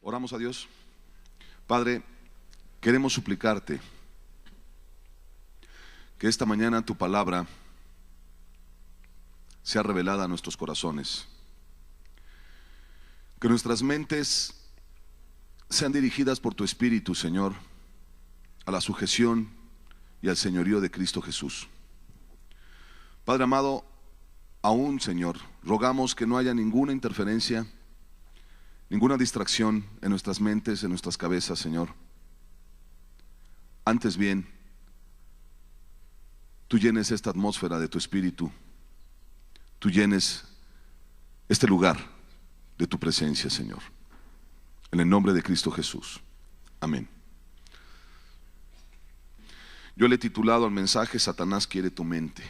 Oramos a Dios. Padre, queremos suplicarte que esta mañana tu palabra sea revelada a nuestros corazones, que nuestras mentes sean dirigidas por tu Espíritu, Señor, a la sujeción y al señorío de Cristo Jesús. Padre amado, aún, Señor, rogamos que no haya ninguna interferencia, ninguna distracción en nuestras mentes, en nuestras cabezas, Señor. Antes bien, tú llenes esta atmósfera de tu Espíritu, tú llenes este lugar de tu presencia, Señor. En el nombre de Cristo Jesús. Amén. Yo le he titulado al mensaje: Satanás quiere tu mente.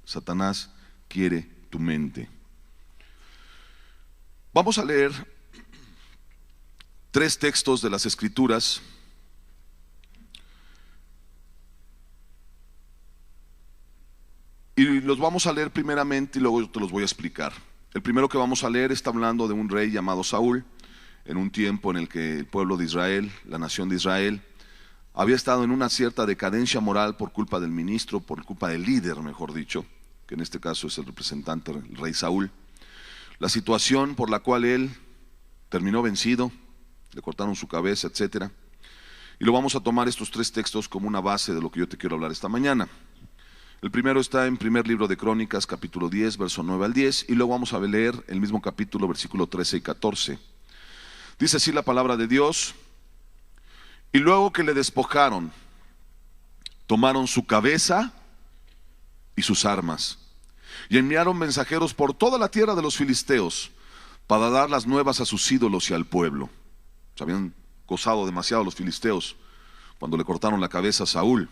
Satanás quiere tu mente. Vamos a leer 3 textos de las Escrituras. Y los vamos a leer primeramente y luego te los voy a explicar. El primero que vamos a leer está hablando de un rey llamado Saúl, en un tiempo en el que el pueblo de Israel, la nación de Israel, había estado en una cierta decadencia moral por culpa del ministro, por culpa del líder, mejor dicho, que en este caso es el representante, el rey Saúl. La situación por la cual él terminó vencido, le cortaron su cabeza, etcétera. Y lo vamos a tomar estos 3 textos como una base de lo que yo te quiero hablar esta mañana. El primero está en primer libro de Crónicas, capítulo 10, verso 9 al 10, y luego vamos a leer el mismo capítulo, versículo 13 y 14. Dice así la palabra de Dios: y luego que le despojaron, tomaron su cabeza y sus armas, y enviaron mensajeros por toda la tierra de los filisteos, para dar las nuevas a sus ídolos y al pueblo. Se habían gozado demasiado los filisteos cuando le cortaron la cabeza a Saúl.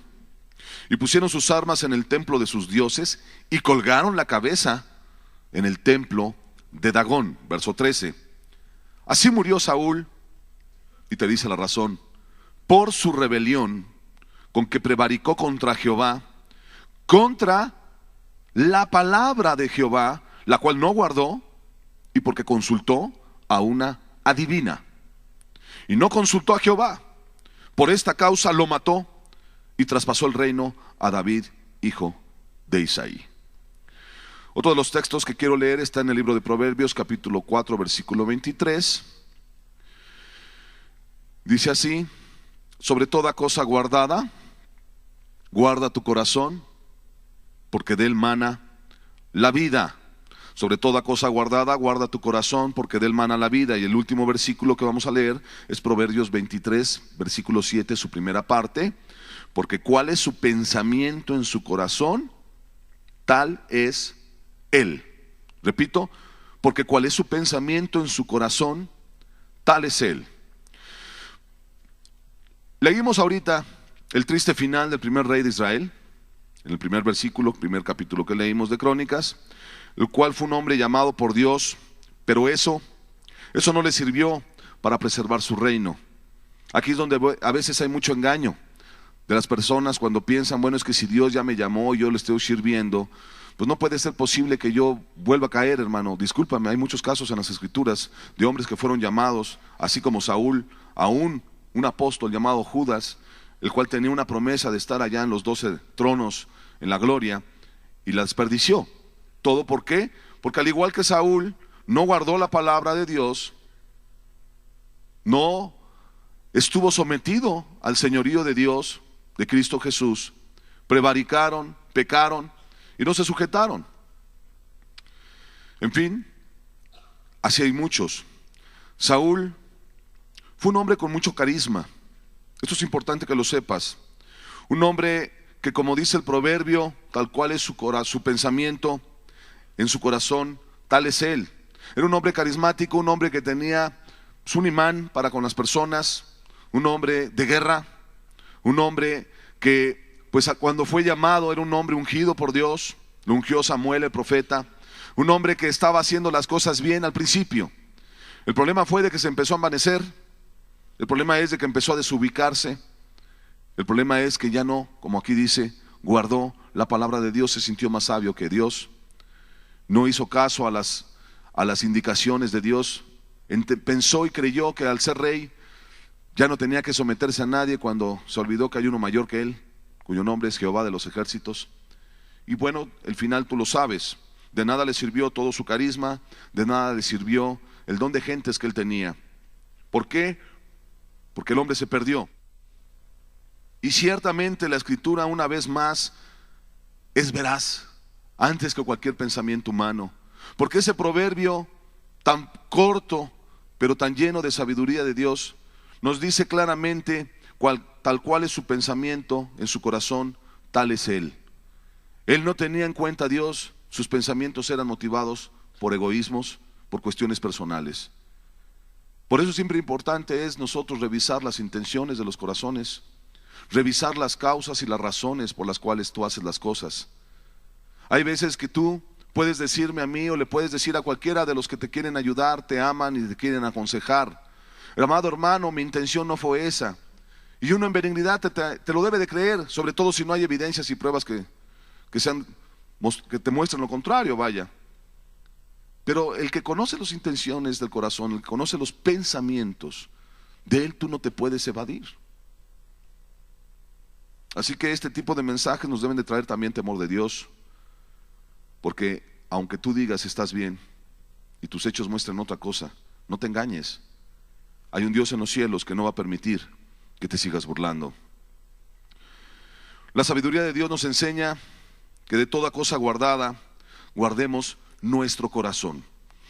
Y pusieron sus armas en el templo de sus dioses y colgaron la cabeza en el templo de Dagón. Verso 13. Así murió Saúl, y te dice la razón, por su rebelión con que prevaricó contra Jehová, contra la palabra de Jehová, la cual no guardó, y porque consultó a una adivina. Y no consultó a Jehová. Por esta causa lo mató y traspasó el reino a David, hijo de Isaí. Otro de los textos que quiero leer está en el libro de Proverbios, capítulo 4, versículo 23. Dice así: sobre toda cosa guardada, guarda tu corazón, porque de él mana la vida. Sobre toda cosa guardada, guarda tu corazón, porque de él mana la vida. Y el último versículo que vamos a leer es Proverbios 23, versículo 7, su primera parte. Porque cuál es su pensamiento en su corazón, tal es él. Repito, porque cuál es su pensamiento en su corazón, tal es él. Leímos ahorita el triste final del primer rey de Israel, en el primer versículo, primer capítulo que leímos de Crónicas, el cual fue un hombre llamado por Dios, pero eso no le sirvió para preservar su reino. Aquí es donde a veces hay mucho engaño de las personas cuando piensan: bueno, es que si Dios ya me llamó y yo le estoy sirviendo, pues no puede ser posible que yo vuelva a caer, hermano. Discúlpame, hay muchos casos en las Escrituras de hombres que fueron llamados, así como Saúl, aún un apóstol llamado Judas, el cual tenía una promesa de estar allá en los 12 tronos en la gloria, y la desperdició. ¿Todo por qué? Porque al igual que Saúl, no guardó la palabra de Dios, no estuvo sometido al señorío de Dios, de Cristo Jesús, prevaricaron, pecaron y no se sujetaron. En fin, así hay muchos. Saúl fue un hombre con mucho carisma. Esto es importante que lo sepas. Un hombre que, como dice el proverbio, tal cual es su pensamiento en su corazón, tal es él. Era un hombre carismático, un hombre que tenía un imán para con las personas, un hombre de guerra, un hombre que pues cuando fue llamado era un hombre ungido por Dios. Lo ungió Samuel el profeta. Un hombre que estaba haciendo las cosas bien al principio. El problema fue de que se empezó a envanecer. El problema es de que empezó a desubicarse. El problema es que ya no, como aquí dice, guardó la palabra de Dios, se sintió más sabio que Dios. No hizo caso a las indicaciones de Dios. Pensó y creyó que al ser rey ya no tenía que someterse a nadie, cuando se olvidó que hay uno mayor que él, cuyo nombre es Jehová de los ejércitos. Y bueno, el final tú lo sabes. De nada le sirvió todo su carisma, de nada le sirvió el don de gentes que él tenía. ¿Por qué? Porque el hombre se perdió. Y ciertamente la Escritura, una vez más, es veraz antes que cualquier pensamiento humano. Porque ese proverbio tan corto, pero tan lleno de sabiduría de Dios, nos dice claramente tal cual es su pensamiento en su corazón, tal es él. Él no tenía en cuenta a Dios, sus pensamientos eran motivados por egoísmos, por cuestiones personales. Por eso siempre importante es nosotros revisar las intenciones de los corazones, revisar las causas y las razones por las cuales tú haces las cosas. Hay veces que tú puedes decirme a mí o le puedes decir a cualquiera de los que te quieren ayudar, te aman y te quieren aconsejar: amado hermano, mi intención no fue esa. Y uno en benignidad te lo debe de creer, sobre todo si no hay evidencias y pruebas que te muestren lo contrario, vaya. Pero el que conoce las intenciones del corazón, el que conoce los pensamientos, de él tú no te puedes evadir. Así que este tipo de mensajes nos deben de traer también temor de Dios, porque aunque tú digas estás bien y tus hechos muestren otra cosa, no te engañes. Hay un Dios en los cielos que no va a permitir que te sigas burlando. La sabiduría de Dios nos enseña que de toda cosa guardada, guardemos nuestro corazón.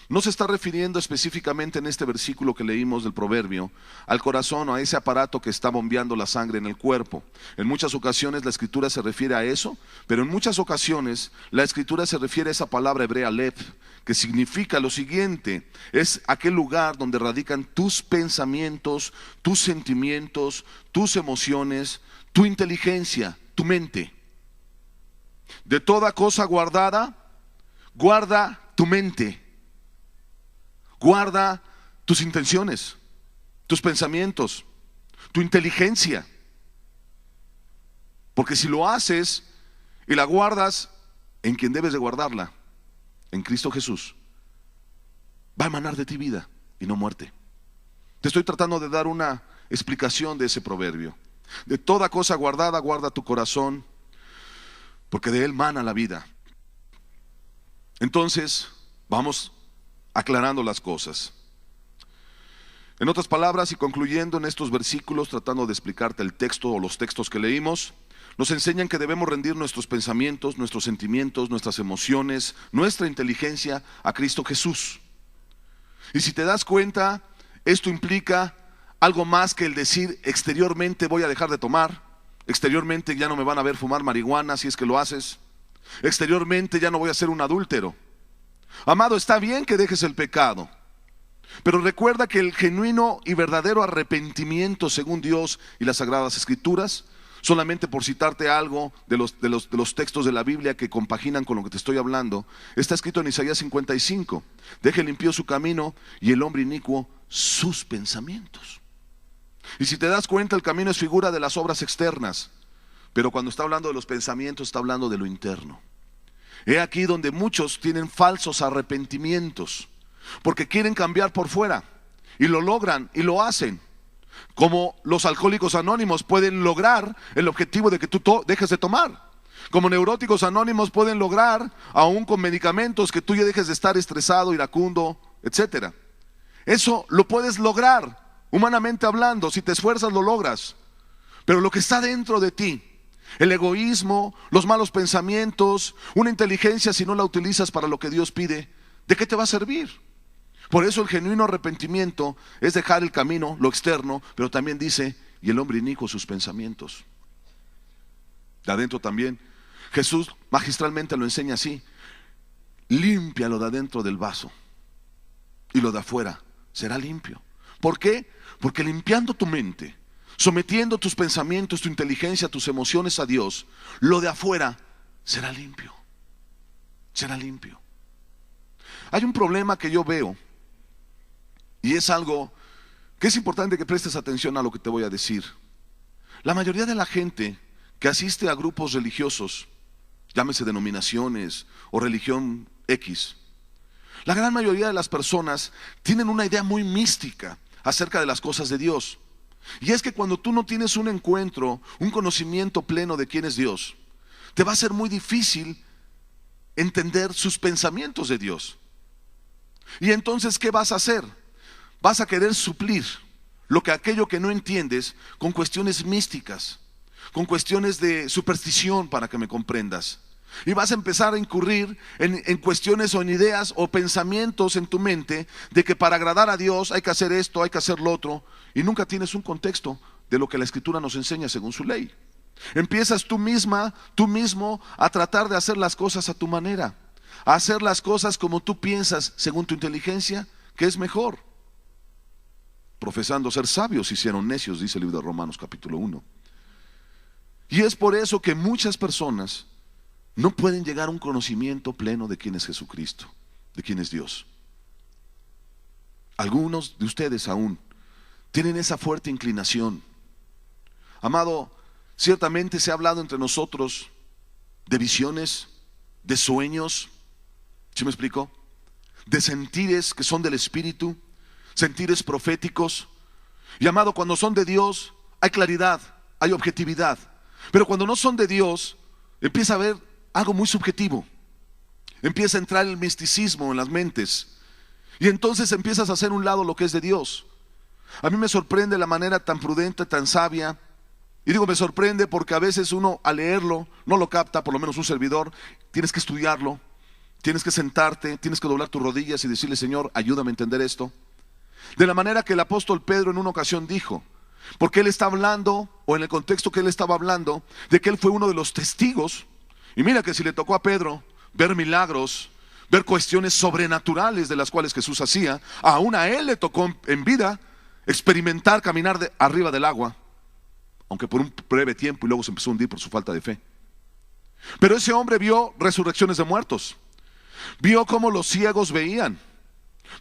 No se está refiriendo específicamente en este versículo que leímos del proverbio al corazón o a ese aparato que está bombeando la sangre en el cuerpo. En muchas ocasiones la escritura se refiere a eso, pero en muchas ocasiones la escritura se refiere a esa palabra hebrea lev, que significa lo siguiente: es aquel lugar donde radican tus pensamientos, tus sentimientos, tus emociones, tu inteligencia, tu mente. De toda cosa guardada, guarda tu mente. Guarda tus intenciones, tus pensamientos, tu inteligencia. Porque si lo haces y la guardas en quien debes de guardarla, en Cristo Jesús, va a emanar de ti vida y no muerte. Te estoy tratando de dar una explicación de ese proverbio. De toda cosa guardada, guarda tu corazón, porque de él mana la vida. Entonces, vamos aclarando las cosas. En otras palabras, y concluyendo en estos versículos, tratando de explicarte el texto o los textos que leímos, nos enseñan que debemos rendir nuestros pensamientos, nuestros sentimientos, nuestras emociones, nuestra inteligencia a Cristo Jesús. Y si te das cuenta, esto implica algo más que el decir exteriormente voy a dejar de tomar, exteriormente ya no me van a ver fumar marihuana si es que lo haces, exteriormente ya no voy a ser un adúltero. Amado, está bien que dejes el pecado, pero recuerda que el genuino y verdadero arrepentimiento según Dios y las Sagradas Escrituras, solamente por citarte algo de los textos de la Biblia que compaginan con lo que te estoy hablando, está escrito en Isaías 55: deje el impío su camino y el hombre inicuo sus pensamientos. Y si te das cuenta, el camino es figura de las obras externas, pero cuando está hablando de los pensamientos está hablando de lo interno. He aquí donde muchos tienen falsos arrepentimientos, porque quieren cambiar por fuera, y lo logran y lo hacen. Como los alcohólicos anónimos pueden lograr el objetivo de que tú dejes de tomar. Como neuróticos anónimos pueden lograr, aún con medicamentos, que tú ya dejes de estar estresado, iracundo, etc. Eso lo puedes lograr, humanamente hablando. Si te esfuerzas lo logras. Pero lo que está dentro de ti, el egoísmo, los malos pensamientos, una inteligencia, si no la utilizas para lo que Dios pide, ¿de qué te va a servir? Por eso el genuino arrepentimiento es dejar el camino, lo externo, pero también dice, y el hombre inicuo sus pensamientos. De adentro también. Jesús magistralmente lo enseña así: limpia lo de adentro del vaso y lo de afuera será limpio. ¿Por qué? Porque limpiando tu mente, sometiendo tus pensamientos, tu inteligencia, tus emociones a Dios, lo de afuera será limpio. Será limpio. Hay un problema que yo veo, y es algo que es importante que prestes atención a lo que te voy a decir. La mayoría de la gente que asiste a grupos religiosos, llámese denominaciones o religión X, La gran mayoría de las personas tienen una idea muy mística acerca de las cosas de Dios. Y es que cuando tú no tienes un encuentro, un conocimiento pleno de quién es Dios, te va a ser muy difícil entender sus pensamientos de Dios. Y entonces, ¿qué vas a hacer? Vas a querer suplir aquello que no entiendes con cuestiones místicas, con cuestiones de superstición, para que me comprendas. Y vas a empezar a incurrir en cuestiones o en ideas o pensamientos en tu mente de que para agradar a Dios hay que hacer esto, hay que hacer lo otro, y nunca tienes un contexto de lo que la Escritura nos enseña según su ley. Empiezas tú mismo a tratar de hacer las cosas a tu manera, a hacer las cosas como tú piensas según tu inteligencia, que es mejor. Profesando ser sabios, se hicieron necios, dice el libro de Romanos capítulo 1. Y es por eso que muchas personas no pueden llegar a un conocimiento pleno de quién es Jesucristo, de quién es Dios. Algunos de ustedes aún tienen esa fuerte inclinación. Amado, ciertamente se ha hablado entre nosotros de visiones, de sueños, ¿sí me explico? De sentires que son del Espíritu, sentires proféticos. Y amado, cuando son de Dios hay claridad, hay objetividad. Pero cuando no son de Dios, empieza a haber algo muy subjetivo. Empieza a entrar el misticismo en las mentes. Y entonces empiezas a hacer un lado lo que es de Dios. A mí me sorprende la manera tan prudente, tan sabia. Y digo me sorprende porque a veces uno al leerlo no lo capta, por lo menos un servidor. Tienes que estudiarlo, tienes que sentarte, tienes que doblar tus rodillas y decirle: Señor, ayúdame a entender esto. De la manera que el apóstol Pedro en una ocasión dijo, porque él está hablando, o en el contexto que él estaba hablando, de que él fue uno de los testigos. Y mira que si le tocó a Pedro ver milagros, ver cuestiones sobrenaturales de las cuales Jesús hacía, aún a él le tocó en vida experimentar caminar arriba del agua, aunque por un breve tiempo, y luego se empezó a hundir por su falta de fe. Pero ese hombre vio resurrecciones de muertos, vio cómo los ciegos veían,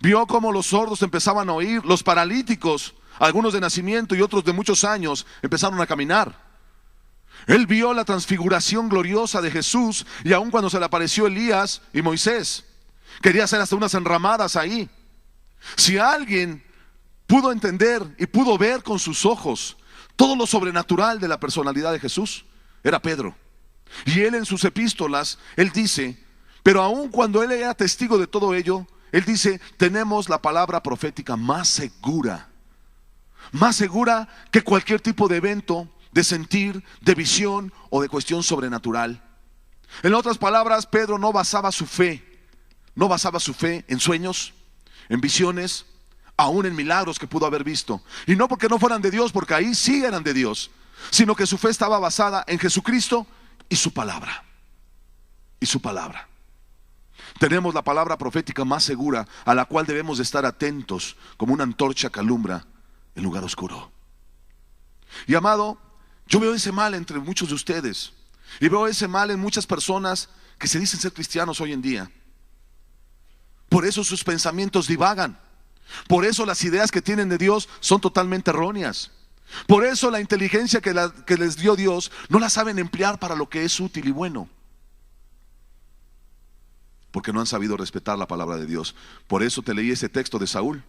vio cómo los sordos empezaban a oír, los paralíticos, algunos de nacimiento y otros de muchos años, empezaron a caminar. Él vio la transfiguración gloriosa de Jesús, y aun cuando se le apareció Elías y Moisés, quería hacer hasta unas enramadas ahí. Si alguien pudo entender y pudo ver con sus ojos todo lo sobrenatural de la personalidad de Jesús, era Pedro. Y él en sus epístolas, él dice, pero aun cuando él era testigo de todo ello, él dice: tenemos la palabra profética más segura que cualquier tipo de evento, de sentir, de visión o de cuestión sobrenatural. En otras palabras, Pedro no basaba su fe en sueños, en visiones, aún en milagros que pudo haber visto. Y no porque no fueran de Dios, porque ahí sí eran de Dios, sino que su fe estaba basada en Jesucristo y su palabra. Y su palabra. Tenemos la palabra profética más segura, a la cual debemos de estar atentos como una antorcha que alumbra en lugar oscuro. Y amado, yo veo ese mal entre muchos de ustedes, y veo ese mal en muchas personas que se dicen ser cristianos hoy en día. Por eso sus pensamientos divagan. Por eso las ideas que tienen de Dios son totalmente erróneas. Por eso la inteligencia que les dio Dios no la saben emplear para lo que es útil y bueno, porque no han sabido respetar la palabra de Dios. Por eso te leí ese texto de Saúl.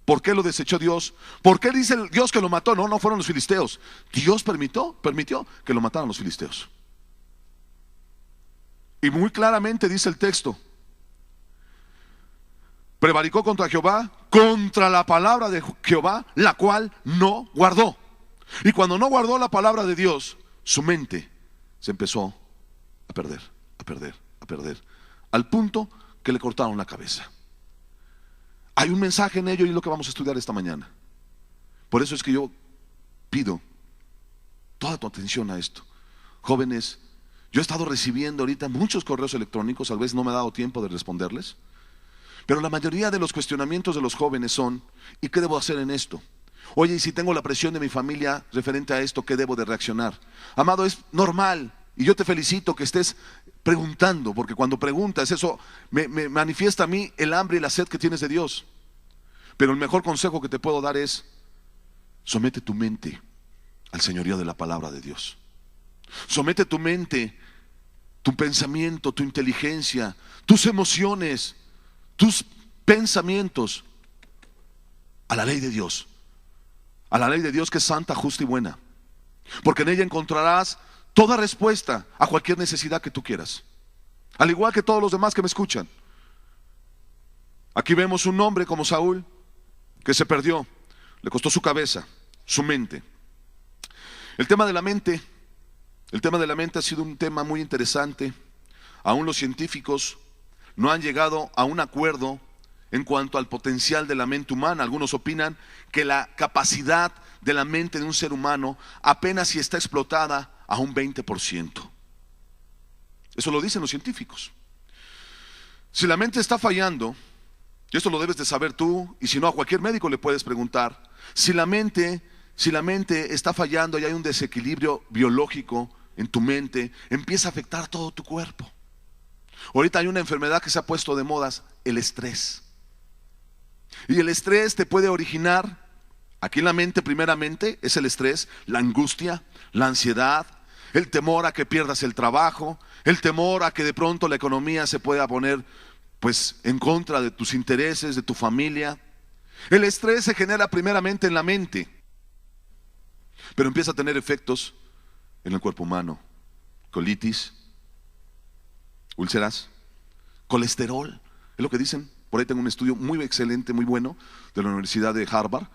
¿Por qué lo desechó Dios? ¿Por qué dice Dios que lo mató? No fueron los filisteos. Dios permitió que lo mataran los filisteos. Y muy claramente dice el texto: prevaricó contra Jehová, contra la palabra de Jehová, la cual no guardó. Y cuando no guardó la palabra de Dios, su mente se empezó a perder, al punto que le cortaron la cabeza. Hay un mensaje en ello, y es lo que vamos a estudiar esta mañana. Por eso es que yo pido toda tu atención a esto. Jóvenes, yo he estado recibiendo ahorita muchos correos electrónicos, a veces no me ha dado tiempo de responderles, pero la mayoría de los cuestionamientos de los jóvenes son: ¿y qué debo hacer en esto? Oye, y si tengo la presión de mi familia referente a esto, ¿qué debo de reaccionar? Amado, es normal, y yo te felicito que estés preguntando, porque cuando preguntas eso me manifiesta a mí el hambre y la sed que tienes de Dios. Pero el mejor consejo que te puedo dar es: somete tu mente al señorío de la palabra de Dios. Somete tu mente, tu pensamiento, tu inteligencia, tus emociones, tus pensamientos a la ley de Dios, a la ley de Dios que es santa, justa y buena, porque en ella encontrarás toda respuesta a cualquier necesidad que tú quieras, al igual que todos los demás que me escuchan. Aquí vemos un hombre como Saúl que se perdió, le costó su cabeza, su mente. El tema de la mente ha sido un tema muy interesante. Aún los científicos no han llegado a un acuerdo en cuanto al potencial de la mente humana. Algunos opinan que la capacidad de la mente de un ser humano apenas si está explotada a un 20%. Eso lo dicen los científicos. Si la mente está fallando, y esto lo debes de saber tú, y si no a cualquier médico le puedes preguntar, si la mente está fallando y hay un desequilibrio biológico en tu mente, empieza a afectar todo tu cuerpo. Ahorita hay una enfermedad que se ha puesto de moda, el estrés. Y el estrés te puede originar, aquí en la mente primeramente es el estrés, la angustia, la ansiedad, el temor a que pierdas el trabajo, el temor a que de pronto la economía se pueda poner pues en contra de tus intereses, de tu familia. El estrés se genera primeramente en la mente, pero empieza a tener efectos en el cuerpo humano. Colitis, úlceras, colesterol, es lo que dicen. Por ahí tengo un estudio muy excelente, muy bueno, de la Universidad de Harvard,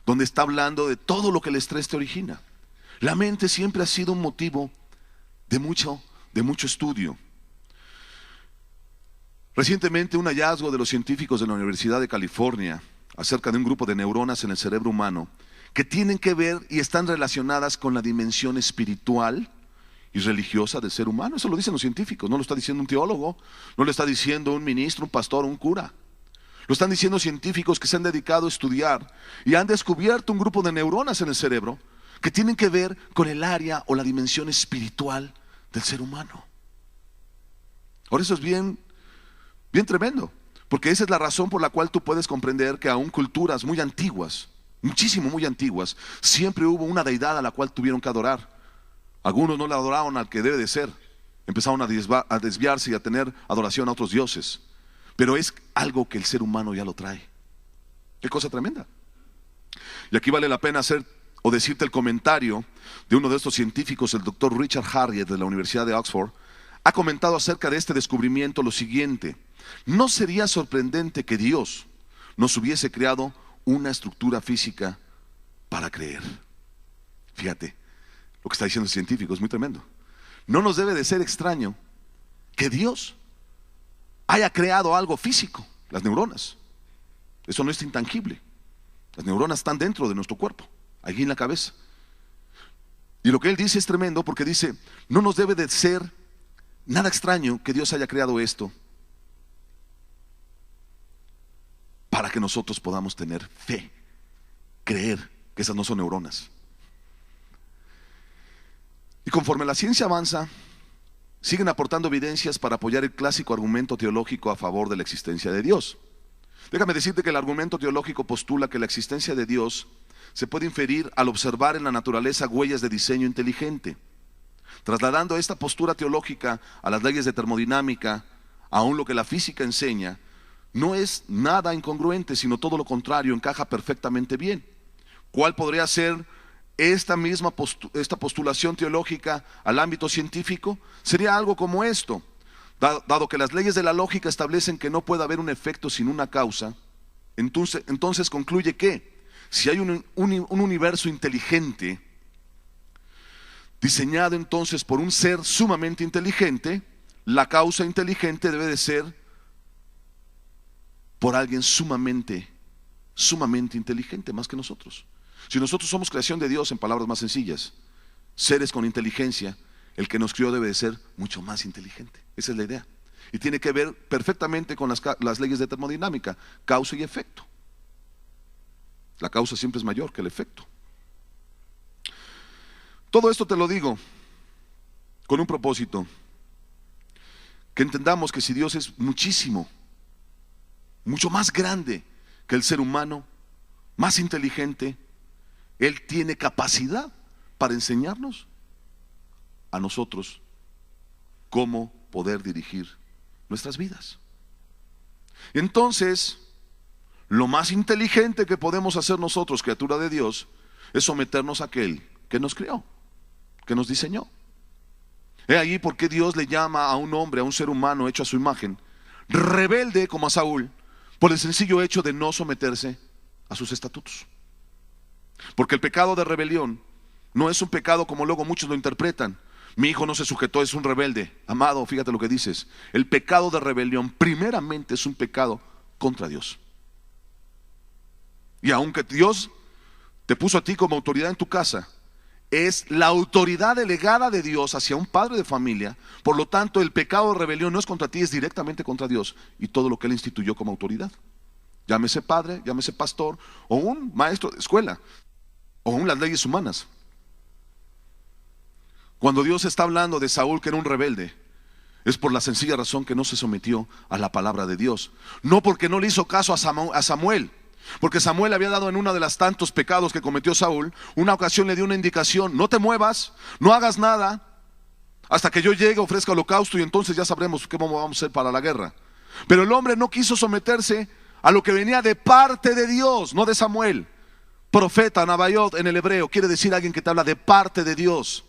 donde está hablando de todo lo que el estrés te origina. La mente siempre ha sido un motivo de mucho estudio. Recientemente un hallazgo de los científicos de la Universidad de California acerca de un grupo de neuronas en el cerebro humano que tienen que ver y están relacionadas con la dimensión espiritual y religiosa del ser humano. Eso lo dicen los científicos, no lo está diciendo un teólogo, no lo está diciendo un ministro, un pastor, un cura. Lo están diciendo científicos que se han dedicado a estudiar y han descubierto un grupo de neuronas en el cerebro que tienen que ver con el área o la dimensión espiritual del ser humano. Ahora eso es bien tremendo, porque esa es la razón por la cual tú puedes comprender que aún culturas muy antiguas, muchísimo muy antiguas, siempre hubo una deidad a la cual tuvieron que adorar. Algunos no la adoraron al que debe de ser, empezaron a desviarse y a tener adoración a otros dioses, pero es algo que el ser humano ya lo trae. Qué cosa tremenda. Y aquí vale la pena hacer o decirte el comentario de uno de estos científicos, el doctor Richard Harriet de la Universidad de Oxford. Ha comentado acerca de este descubrimiento lo siguiente: no sería sorprendente que Dios nos hubiese creado una estructura física para creer. Fíjate, lo que está diciendo el científico es muy tremendo. No nos debe de ser extraño que Dios haya creado algo físico, las neuronas. Eso no es intangible. Las neuronas están dentro de nuestro cuerpo, aquí en la cabeza. Y lo que él dice es tremendo, porque dice, no nos debe de ser nada extraño que Dios haya creado esto para que nosotros podamos tener fe, creer que esas no son neuronas. Y conforme la ciencia avanza, siguen aportando evidencias para apoyar el clásico argumento teológico a favor de la existencia de Dios. Déjame decirte que el argumento teológico postula que la existencia de Dios se puede inferir al observar en la naturaleza huellas de diseño inteligente. Trasladando esta postura teológica a las leyes de termodinámica, aún lo que la física enseña, no es nada incongruente, sino todo lo contrario, encaja perfectamente bien. ¿Cuál podría ser esta postulación teológica al ámbito científico? Sería algo como esto: dado que las leyes de la lógica establecen que no puede haber un efecto sin una causa, entonces concluye que si hay un universo inteligente, diseñado entonces por un ser sumamente inteligente, la causa inteligente debe de ser por alguien sumamente inteligente, más que nosotros. Si nosotros somos creación de Dios, en palabras más sencillas, seres con inteligencia, el que nos crió debe de ser mucho más inteligente. Esa es la idea. Y tiene que ver perfectamente con las leyes de termodinámica, causa y efecto. La causa siempre es mayor que el efecto. Todo esto te lo digo con un propósito: que entendamos que si Dios es muchísimo, mucho más grande que el ser humano, más inteligente, Él tiene capacidad para enseñarnos a nosotros cómo poder dirigir nuestras vidas. Entonces, lo más inteligente que podemos hacer nosotros, criatura de Dios, es someternos a aquel que nos creó, que nos diseñó. He ahí por qué Dios le llama a un hombre, a un ser humano hecho a su imagen, rebelde como a Saúl, por el sencillo hecho de no someterse a sus estatutos. Porque el pecado de rebelión no es un pecado como luego muchos lo interpretan. Mi hijo no se sujetó, es un rebelde. Amado, fíjate lo que dices. El pecado de rebelión primeramente es un pecado contra Dios. Y aunque Dios te puso a ti como autoridad en tu casa, es la autoridad delegada de Dios hacia un padre de familia. Por lo tanto, el pecado de rebelión no es contra ti, es directamente contra Dios y todo lo que Él instituyó como autoridad. Llámese padre, llámese pastor, o un maestro de escuela, o aún las leyes humanas. Cuando Dios está hablando de Saúl, que era un rebelde, es por la sencilla razón que no se sometió a la palabra de Dios. No porque no le hizo caso a Samuel. Porque Samuel había dado en uno de los tantos pecados que cometió Saúl, una ocasión le dio una indicación: no te muevas, no hagas nada, hasta que yo llegue, ofrezca holocausto y entonces ya sabremos cómo vamos a hacer para la guerra. Pero el hombre no quiso someterse a lo que venía de parte de Dios, no de Samuel. Profeta, Nabaiot en el hebreo, quiere decir alguien que te habla de parte de Dios.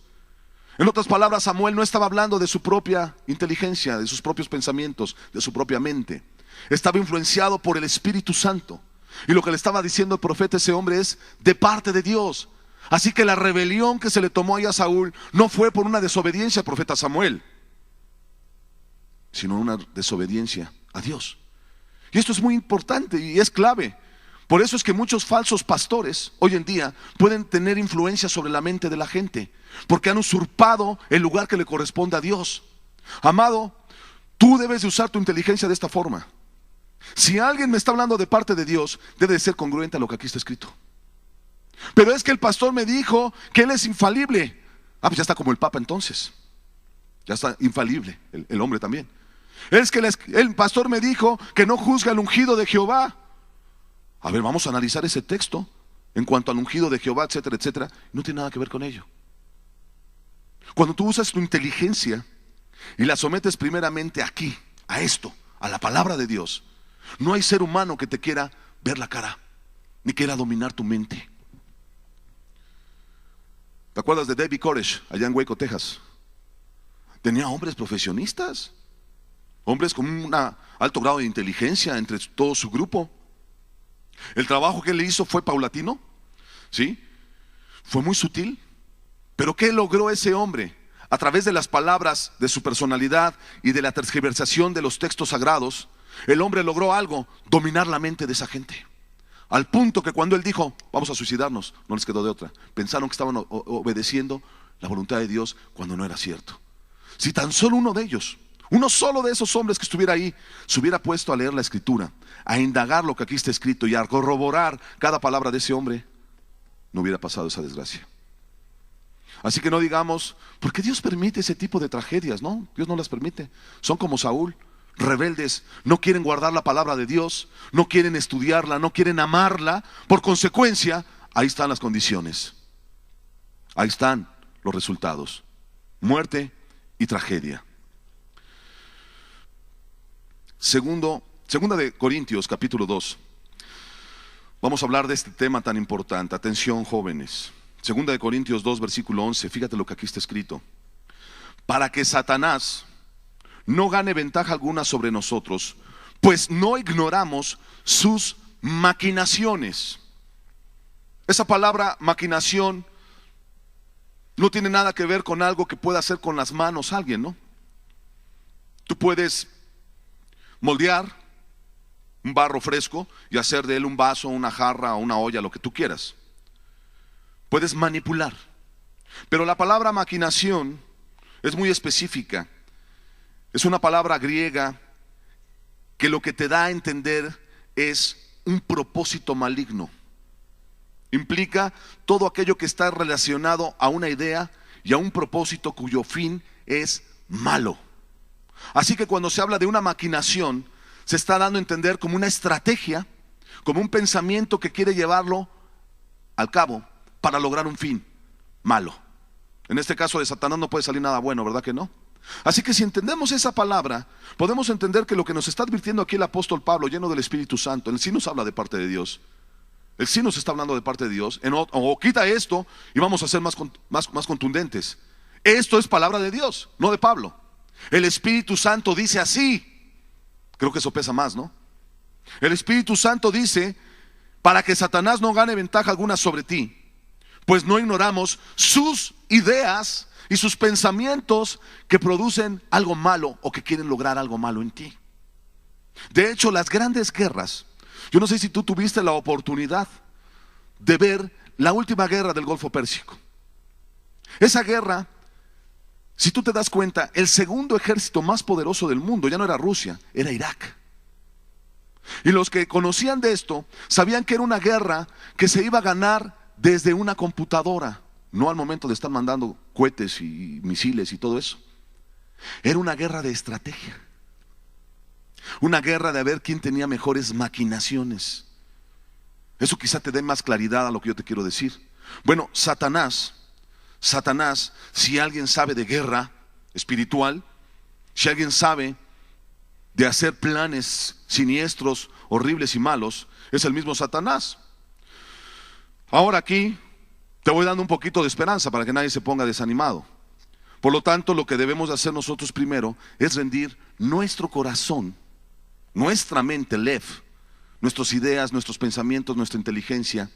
En otras palabras, Samuel no estaba hablando de su propia inteligencia, de sus propios pensamientos, de su propia mente. Estaba influenciado por el Espíritu Santo. Y lo que le estaba diciendo el profeta a ese hombre es de parte de Dios. Así que la rebelión que se le tomó ahí a Saúl no fue por una desobediencia al profeta Samuel, sino una desobediencia a Dios. Y esto es muy importante y es clave. Por eso es que muchos falsos pastores hoy en día pueden tener influencia sobre la mente de la gente, porque han usurpado el lugar que le corresponde a Dios. Amado, tú debes de usar tu inteligencia de esta forma. Si alguien me está hablando de parte de Dios, debe de ser congruente a lo que aquí está escrito. Pero es que el pastor me dijo que él es infalible. Ah, pues ya está como el Papa entonces. Ya está infalible, el hombre también. Es que el pastor me dijo que no juzga el ungido de Jehová. A ver, vamos a analizar ese texto en cuanto al ungido de Jehová, etcétera, etcétera. No tiene nada que ver con ello. Cuando tú usas tu inteligencia y la sometes primeramente aquí, a esto, a la palabra de Dios, no hay ser humano que te quiera ver la cara, ni quiera dominar tu mente. ¿Te acuerdas de David Koresh, allá en Waco, Texas? Tenía hombres profesionistas, hombres con un alto grado de inteligencia entre todo su grupo. El trabajo que él hizo fue paulatino, ¿sí? Fue muy sutil. Pero ¿qué logró ese hombre? A través de las palabras de su personalidad y de la tergiversación de los textos sagrados, el hombre logró algo: dominar la mente de esa gente. Al punto que cuando él dijo, vamos a suicidarnos, no les quedó de otra. Pensaron que estaban obedeciendo la voluntad de Dios cuando no era cierto. Si tan solo uno de ellos, uno solo de esos hombres que estuviera ahí, se hubiera puesto a leer la escritura, a indagar lo que aquí está escrito y a corroborar cada palabra de ese hombre, no hubiera pasado esa desgracia. Así que no digamos, ¿por qué Dios permite ese tipo de tragedias? No, Dios no las permite. Son como Saúl, rebeldes, no quieren guardar la palabra de Dios, no quieren estudiarla, no quieren amarla. Por consecuencia, ahí están las condiciones. Ahí están los resultados: muerte y tragedia. Segunda de Corintios, capítulo 2. Vamos a hablar de este tema tan importante. Atención, jóvenes. Segunda de Corintios 2, versículo 11. Fíjate lo que aquí está escrito: para que Satanás no gane ventaja alguna sobre nosotros, pues no ignoramos sus maquinaciones. Esa palabra maquinación no tiene nada que ver con algo que pueda hacer con las manos alguien, ¿no? Tú puedes moldear un barro fresco y hacer de él un vaso, una jarra o una olla, lo que tú quieras. Puedes manipular. Pero la palabra maquinación es muy específica. Es una palabra griega que lo que te da a entender es un propósito maligno. Implica todo aquello que está relacionado a una idea y a un propósito cuyo fin es malo. Así que cuando se habla de una maquinación, se está dando a entender como una estrategia, como un pensamiento que quiere llevarlo al cabo para lograr un fin malo. En este caso de Satanás no puede salir nada bueno, ¿verdad que no? Así que si entendemos esa palabra, podemos entender que lo que nos está advirtiendo aquí el apóstol Pablo, lleno del Espíritu Santo, él sí nos habla de parte de Dios. Él sí nos está hablando de parte de Dios. O quita esto y vamos a ser más contundentes. Esto es palabra de Dios, no de Pablo. El Espíritu Santo dice así. Creo que eso pesa más, ¿no? El Espíritu Santo dice, para que Satanás no gane ventaja alguna sobre ti, pues no ignoramos sus ideas y sus pensamientos que producen algo malo o que quieren lograr algo malo en ti. De hecho, las grandes guerras, yo no sé si tú tuviste la oportunidad de ver la última guerra del Golfo Pérsico. Esa guerra, si tú te das cuenta, el segundo ejército más poderoso del mundo ya no era Rusia, era Irak. Y los que conocían de esto sabían que era una guerra que se iba a ganar desde una computadora, no al momento de estar mandando cohetes y misiles y todo eso. Era una guerra de estrategia, una guerra de ver quién tenía mejores maquinaciones. Eso quizá te dé más claridad a lo que yo te quiero decir. Bueno, Satanás, si alguien sabe de guerra espiritual, si alguien sabe de hacer planes siniestros, horribles y malos, es el mismo Satanás. Ahora aquí te voy dando un poquito de esperanza para que nadie se ponga desanimado. Por lo tanto, lo que debemos hacer nosotros primero es rendir nuestro corazón, nuestra mente, nuestras ideas, nuestros pensamientos, nuestra inteligencia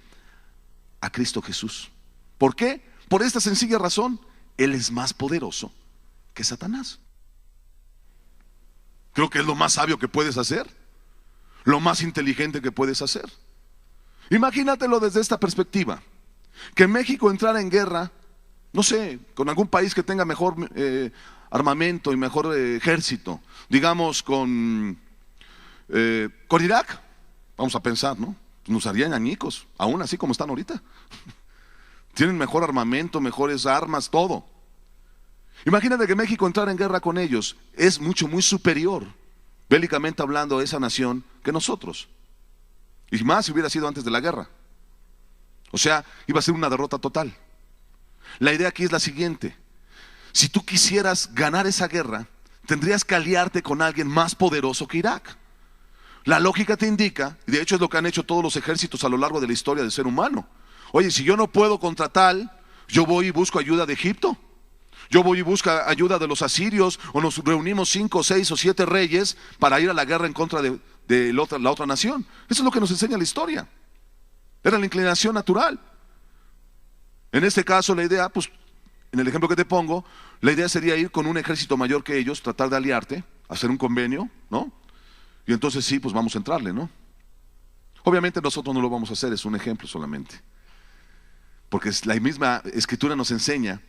a Cristo Jesús. ¿Por qué? Por esta sencilla razón: Él es más poderoso que Satanás. Creo que es lo más sabio que puedes hacer, lo más inteligente que puedes hacer. Imagínatelo desde esta perspectiva: que México entrara en guerra, no sé, con algún país que tenga mejor armamento y mejor ejército, digamos con Irak. Vamos a pensar, ¿no? Nos harían añicos, aún así como están ahorita. Tienen mejor armamento, mejores armas, todo. Imagínate que México entrara en guerra con ellos. Es muy superior, bélicamente hablando, a esa nación que nosotros. Y más si hubiera sido antes de la guerra. O sea, iba a ser una derrota total. La idea aquí es la siguiente: si tú quisieras ganar esa guerra, tendrías que aliarte con alguien más poderoso que Irak. La lógica te indica, y de hecho es lo que han hecho todos los ejércitos a lo largo de la historia del ser humano. Oye, si yo no puedo contra tal, yo voy y busco ayuda de Egipto. Yo voy y busco ayuda de los asirios, o nos reunimos 5, 6 o 7 reyes para ir a la guerra en contra de la otra nación. Eso es lo que nos enseña la historia. Era la inclinación natural. En este caso la idea, pues, en el ejemplo que te pongo, la idea sería ir con un ejército mayor que ellos, tratar de aliarte, hacer un convenio, ¿no? Y entonces sí, pues vamos a entrarle, ¿no? Obviamente nosotros no lo vamos a hacer, es un ejemplo solamente. Porque la misma Escritura nos enseña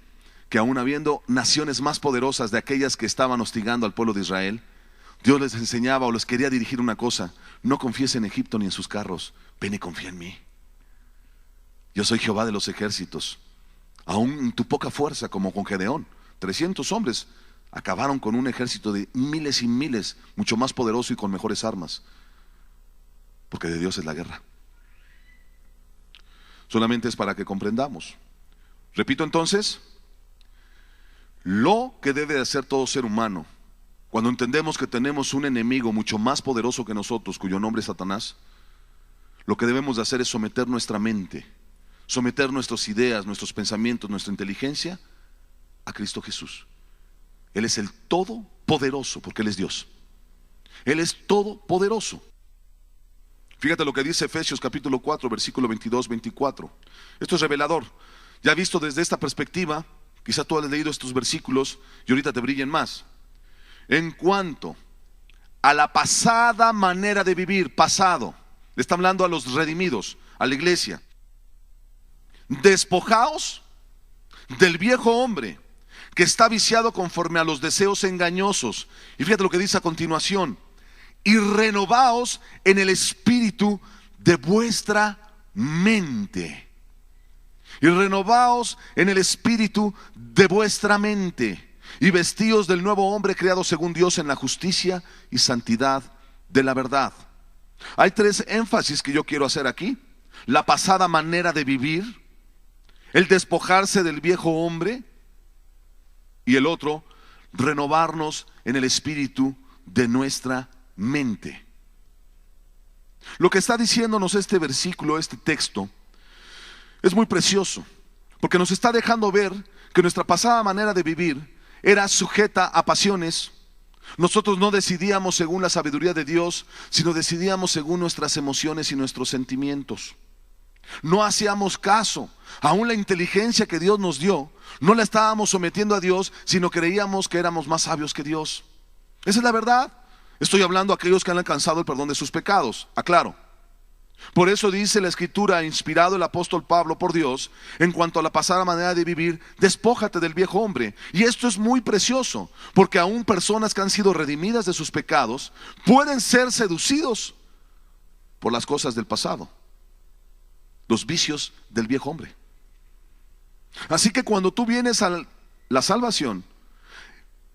que aún habiendo naciones más poderosas de aquellas que estaban hostigando al pueblo de Israel, Dios les enseñaba o les quería dirigir una cosa: no confíes en Egipto ni en sus carros, ven y confía en mí. Yo soy Jehová de los ejércitos. Aún en tu poca fuerza, como con Gedeón, 300 hombres acabaron con un ejército de miles y miles, mucho más poderoso y con mejores armas. Porque de Dios es la guerra. Solamente es para que comprendamos. Repito entonces, lo que debe de hacer todo ser humano cuando entendemos que tenemos un enemigo mucho más poderoso que nosotros, cuyo nombre es Satanás, lo que debemos de hacer es someter nuestra mente, someter nuestras ideas, nuestros pensamientos, nuestra inteligencia a Cristo Jesús. Él es el todopoderoso, porque Él es Dios. Él es todopoderoso. Fíjate lo que dice Efesios capítulo 4, versículo 22-24. Esto es revelador. Ya visto desde esta perspectiva, quizá tú has leído estos versículos y ahorita te brillen más. En cuanto a la pasada manera de vivir, pasado, le está hablando a los redimidos, a la iglesia. Despojaos del viejo hombre, que está viciado conforme a los deseos engañosos. Y fíjate lo que dice a continuación: y renovaos en el espíritu de vuestra mente. Y renovaos en el espíritu de vuestra mente. Y vestíos del nuevo hombre creado según Dios en la justicia y santidad de la verdad. Hay 3 énfasis que yo quiero hacer aquí: la pasada manera de vivir, el despojarse del viejo hombre, y el otro, renovarnos en el espíritu de nuestra mente. Lo que está diciéndonos este versículo, este texto, es muy precioso, porque nos está dejando ver que nuestra pasada manera de vivir era sujeta a pasiones. Nosotros no decidíamos según la sabiduría de Dios, sino decidíamos según nuestras emociones y nuestros sentimientos. No hacíamos caso, aún la inteligencia que Dios nos dio, no la estábamos sometiendo a Dios, sino creíamos que éramos más sabios que Dios. Esa es la verdad. Estoy hablando a aquellos que han alcanzado el perdón de sus pecados, aclaro. Por eso dice la Escritura, inspirado el apóstol Pablo por Dios, en cuanto a la pasada manera de vivir, despójate del viejo hombre. Y esto es muy precioso, porque aún personas que han sido redimidas de sus pecados pueden ser seducidos por las cosas del pasado, los vicios del viejo hombre. Así que cuando tú vienes a la salvación,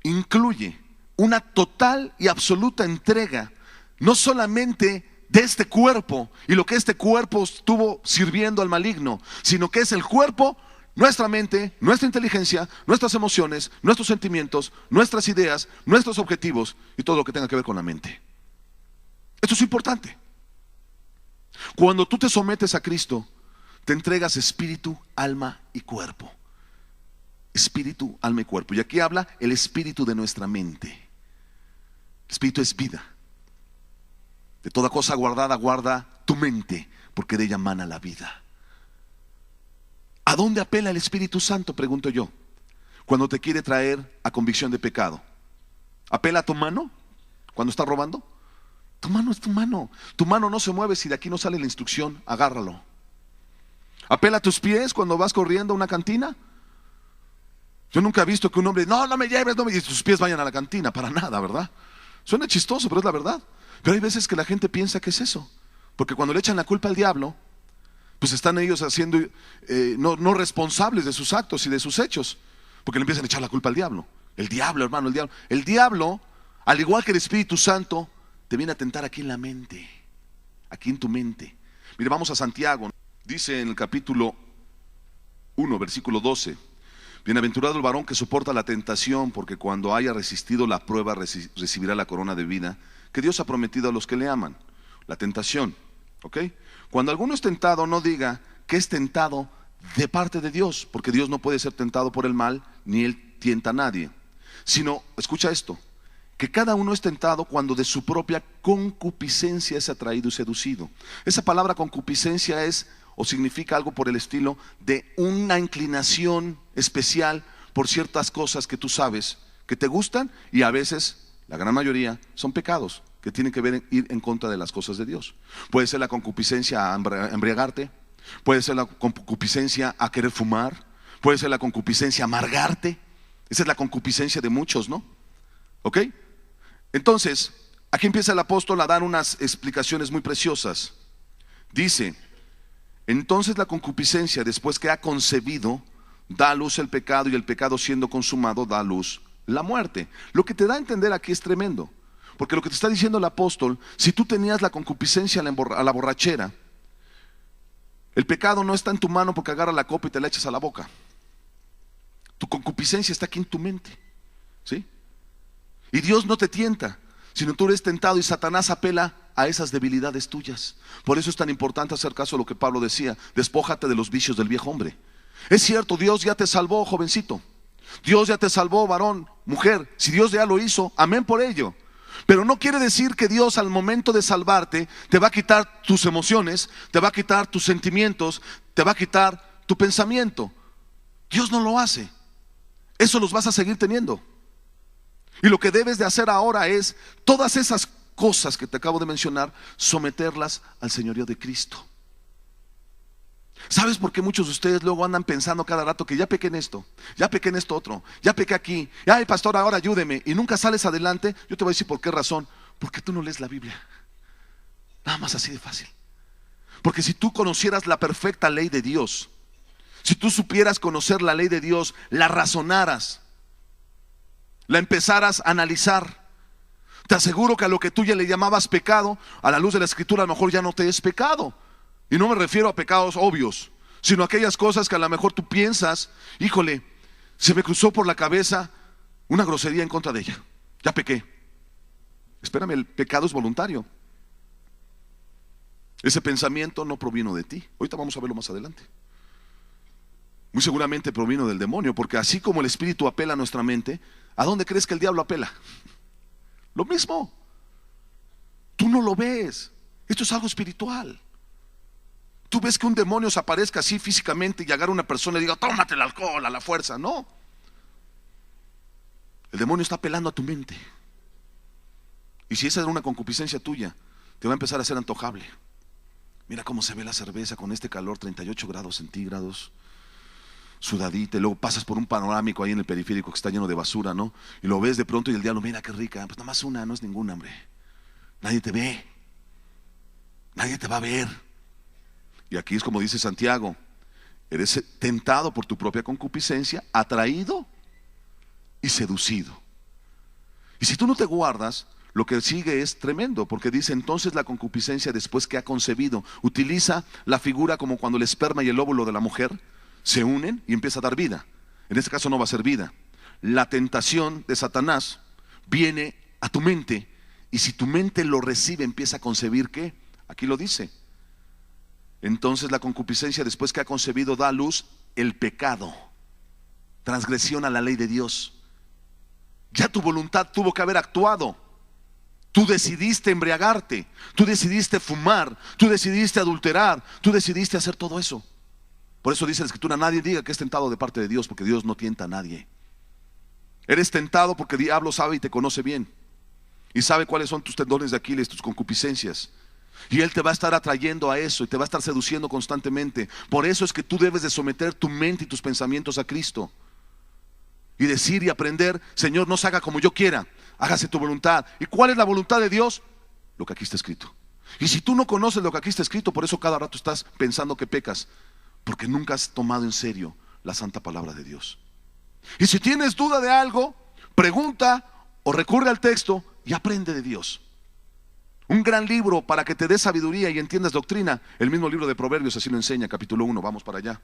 incluye una total y absoluta entrega, no solamente de este cuerpo y lo que este cuerpo estuvo sirviendo al maligno, sino que es el cuerpo, nuestra mente, nuestra inteligencia, nuestras emociones, nuestros sentimientos, nuestras ideas, nuestros objetivos y todo lo que tenga que ver con la mente. Esto es importante. Cuando tú te sometes a Cristo, te entregas espíritu, alma y cuerpo. Espíritu, alma y cuerpo. Y aquí habla el espíritu de nuestra mente. El espíritu es vida. De toda cosa guardada, guarda tu mente, porque de ella mana la vida. ¿A dónde apela el Espíritu Santo? Pregunto yo. Cuando te quiere traer a convicción de pecado. ¿Apela a tu mano cuando está robando? Tu mano es tu mano. Tu mano no se mueve si de aquí no sale la instrucción, agárralo. ¿Apela a tus pies cuando vas corriendo a una cantina? Yo nunca he visto que un hombre, no me lleves, y tus pies vayan a la cantina, para nada, ¿verdad? Suena chistoso, pero es la verdad. Pero hay veces que la gente piensa que es eso, porque cuando le echan la culpa al diablo, pues están ellos haciendo no responsables de sus actos y de sus hechos, porque le empiezan a echar la culpa al diablo. El diablo, hermano, el diablo. El diablo, al igual que el Espíritu Santo, te viene a tentar aquí en la mente, aquí en tu mente. Mire, vamos a Santiago. Dice en el capítulo 1, versículo 12: bienaventurado el varón que soporta la tentación, porque cuando haya resistido la prueba recibirá la corona de vida que Dios ha prometido a los que le aman. La tentación, ¿ok? Cuando alguno es tentado, no diga que es tentado de parte de Dios, porque Dios no puede ser tentado por el mal, ni Él tienta a nadie. Sino, escucha esto, que cada uno es tentado cuando de su propia concupiscencia es atraído y seducido. Esa palabra concupiscencia es, o significa algo por el estilo de una inclinación especial por ciertas cosas que tú sabes que te gustan, y a veces, la gran mayoría, son pecados que tienen que ver en ir en contra de las cosas de Dios. Puede ser la concupiscencia a embriagarte, puede ser la concupiscencia a querer fumar, puede ser la concupiscencia a amargarte. Esa es la concupiscencia de muchos, ¿no? ¿Ok? Entonces, aquí empieza el apóstol a dar unas explicaciones muy preciosas. Dice: entonces la concupiscencia, después que ha concebido, da a luz el pecado, y el pecado, siendo consumado, da a luz la muerte. Lo que te da a entender aquí es tremendo, porque lo que te está diciendo el apóstol, si tú tenías la concupiscencia a la borrachera, el pecado no está en tu mano porque agarra la copa y te la echas a la boca. Tu concupiscencia está aquí en tu mente, ¿sí? Y Dios no te tienta, sino tú eres tentado, y Satanás apela a esas debilidades tuyas. Por eso es tan importante hacer caso a lo que Pablo decía: despójate de los vicios del viejo hombre. Es cierto, Dios ya te salvó, jovencito. Dios ya te salvó, varón, mujer. Si Dios ya lo hizo, amén por ello. Pero no quiere decir que Dios, al momento de salvarte, te va a quitar tus emociones, te va a quitar tus sentimientos, te va a quitar tu pensamiento. Dios no lo hace. Eso los vas a seguir teniendo. Y lo que debes de hacer ahora es todas esas cosas que te acabo de mencionar, someterlas al señorío de Cristo. ¿Sabes por qué muchos de ustedes luego andan pensando cada rato que ya pequé en esto, ya pequé en esto otro, ya pequé aquí, ay pastor, ahora ayúdeme, y nunca sales adelante? Yo te voy a decir por qué razón. Porque tú no lees la Biblia. Nada más, así de fácil. Porque si tú conocieras la perfecta ley de Dios, si tú supieras conocer la ley de Dios, la razonaras, la empezaras a analizar, te aseguro que a lo que tú ya le llamabas pecado, a la luz de la Escritura, a lo mejor ya no te es pecado. Y no me refiero a pecados obvios, sino a aquellas cosas que a lo mejor tú piensas: híjole, se me cruzó por la cabeza una grosería en contra de ella. Ya pequé. Espérame, el pecado es voluntario. Ese pensamiento no provino de ti. Ahorita vamos a verlo más adelante. Muy seguramente provino del demonio, porque así como el espíritu apela a nuestra mente, ¿a dónde crees que el diablo apela? Lo mismo. Tú no lo ves. Esto es algo espiritual. Tú ves que un demonio se aparezca así físicamente y agarra a una persona y diga, tómate el alcohol a la fuerza. No. El demonio está apelando a tu mente. Y si esa era una concupiscencia tuya, te va a empezar a ser antojable. Mira cómo se ve la cerveza con este calor, 38 grados centígrados, sudadita, y luego pasas por un panorámico ahí en el periférico que está lleno de basura, ¿no? Y lo ves de pronto y el diablo, mira qué rica, pues nada más una, no es ninguna, hombre. Nadie te ve, nadie te va a ver. Y aquí es como dice Santiago, eres tentado por tu propia concupiscencia, atraído y seducido. Y si tú no te guardas, lo que sigue es tremendo, porque dice entonces la concupiscencia después que ha concebido, utiliza la figura como cuando el esperma y el óvulo de la mujer se unen y empieza a dar vida. En este caso no va a ser vida. La tentación de Satanás viene a tu mente, y si tu mente lo recibe, empieza a concebir ¿qué? Aquí lo dice. Entonces la concupiscencia después que ha concebido da a luz el pecado, transgresión a la ley de Dios. Ya tu voluntad tuvo que haber actuado. Tú decidiste embriagarte, tú decidiste fumar, tú decidiste adulterar, tú decidiste hacer todo eso. Por eso dice la Escritura, nadie diga que es tentado de parte de Dios, porque Dios no tienta a nadie. Eres tentado porque el diablo sabe y te conoce bien, y sabe cuáles son tus tendones de Aquiles, tus concupiscencias. Y Él te va a estar atrayendo a eso y te va a estar seduciendo constantemente. Por eso es que tú debes de someter tu mente y tus pensamientos a Cristo. Y decir y aprender, Señor, no se haga como yo quiera, hágase tu voluntad. ¿Y cuál es la voluntad de Dios? Lo que aquí está escrito. Y si tú no conoces lo que aquí está escrito, por eso cada rato estás pensando que pecas, porque nunca has tomado en serio la santa palabra de Dios. Y si tienes duda de algo, pregunta o recurre al texto y aprende de Dios. Un gran libro para que te dé sabiduría y entiendas doctrina. El mismo libro de Proverbios así lo enseña, capítulo 1, vamos para allá.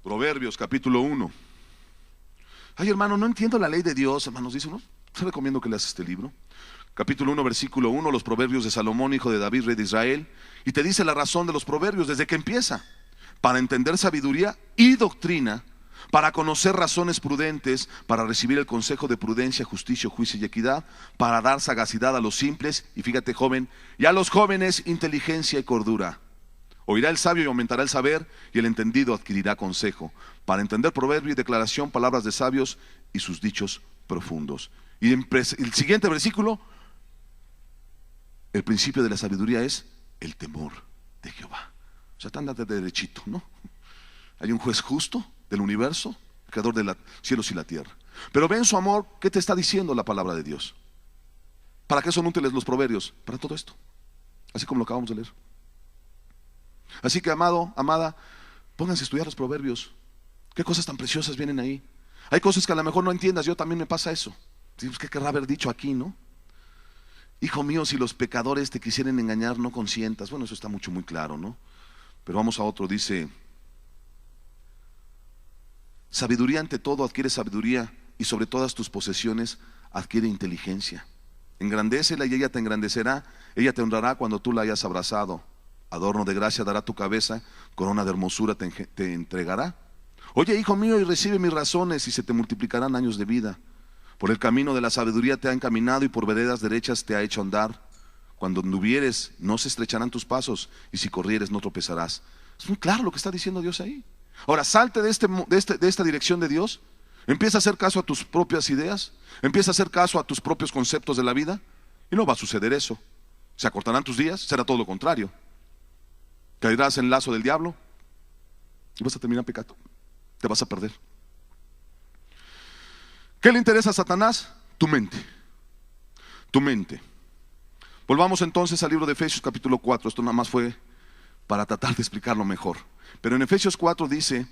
Proverbios, capítulo 1. Ay, hermano, no entiendo la ley de Dios, hermanos, dice uno. Te recomiendo que leas este libro. Capítulo 1, versículo 1, los proverbios de Salomón, hijo de David, rey de Israel. Y te dice la razón de los proverbios desde que empieza. Para entender sabiduría y doctrina, para conocer razones prudentes, para recibir el consejo de prudencia, justicia, juicio y equidad, para dar sagacidad a los simples, y fíjate joven, y a los jóvenes inteligencia y cordura. Oirá el sabio y aumentará el saber, y el entendido adquirirá consejo, para entender proverbio y declaración, palabras de sabios y sus dichos profundos. Y el siguiente versículo, el principio de la sabiduría es el temor de Jehová. O sea, ándate derechito, ¿no? Hay un juez justo del universo, creador de los cielos y la tierra. Pero ve en su amor, ¿qué te está diciendo la palabra de Dios? ¿Para qué son útiles los proverbios? Para todo esto, así como lo acabamos de leer. Así que, amado, amada, pónganse a estudiar los proverbios. Qué cosas tan preciosas vienen ahí. Hay cosas que a lo mejor no entiendas, yo también me pasa eso. ¿Qué querrá haber dicho aquí, no? Hijo mío, si los pecadores te quisieren engañar, no consientas. Bueno, eso está muy claro, ¿no? Pero vamos a otro, dice: sabiduría ante todo, adquiere sabiduría, y sobre todas tus posesiones adquiere inteligencia. Engrandécela y ella te engrandecerá, ella te honrará cuando tú la hayas abrazado. Adorno de gracia dará tu cabeza, corona de hermosura te entregará. Oye, hijo mío, y recibe mis razones, y se te multiplicarán años de vida. Por el camino de la sabiduría te ha encaminado, y por veredas derechas te ha hecho andar. Cuando anduvieres, no se estrecharán tus pasos, y si corrieres, no tropezarás. Es muy claro lo que está diciendo Dios ahí. Ahora, salte de esta dirección de Dios, empieza a hacer caso a tus propias ideas, empieza a hacer caso a tus propios conceptos de la vida, y no va a suceder eso. Se acortarán tus días, será todo lo contrario. Caerás en el lazo del diablo y vas a terminar pecando, te vas a perder. ¿Qué le interesa a Satanás? Tu mente. Tu mente. Volvamos entonces al libro de Efesios capítulo 4. Esto nada más fue para tratar de explicarlo mejor. Pero en Efesios 4 dice,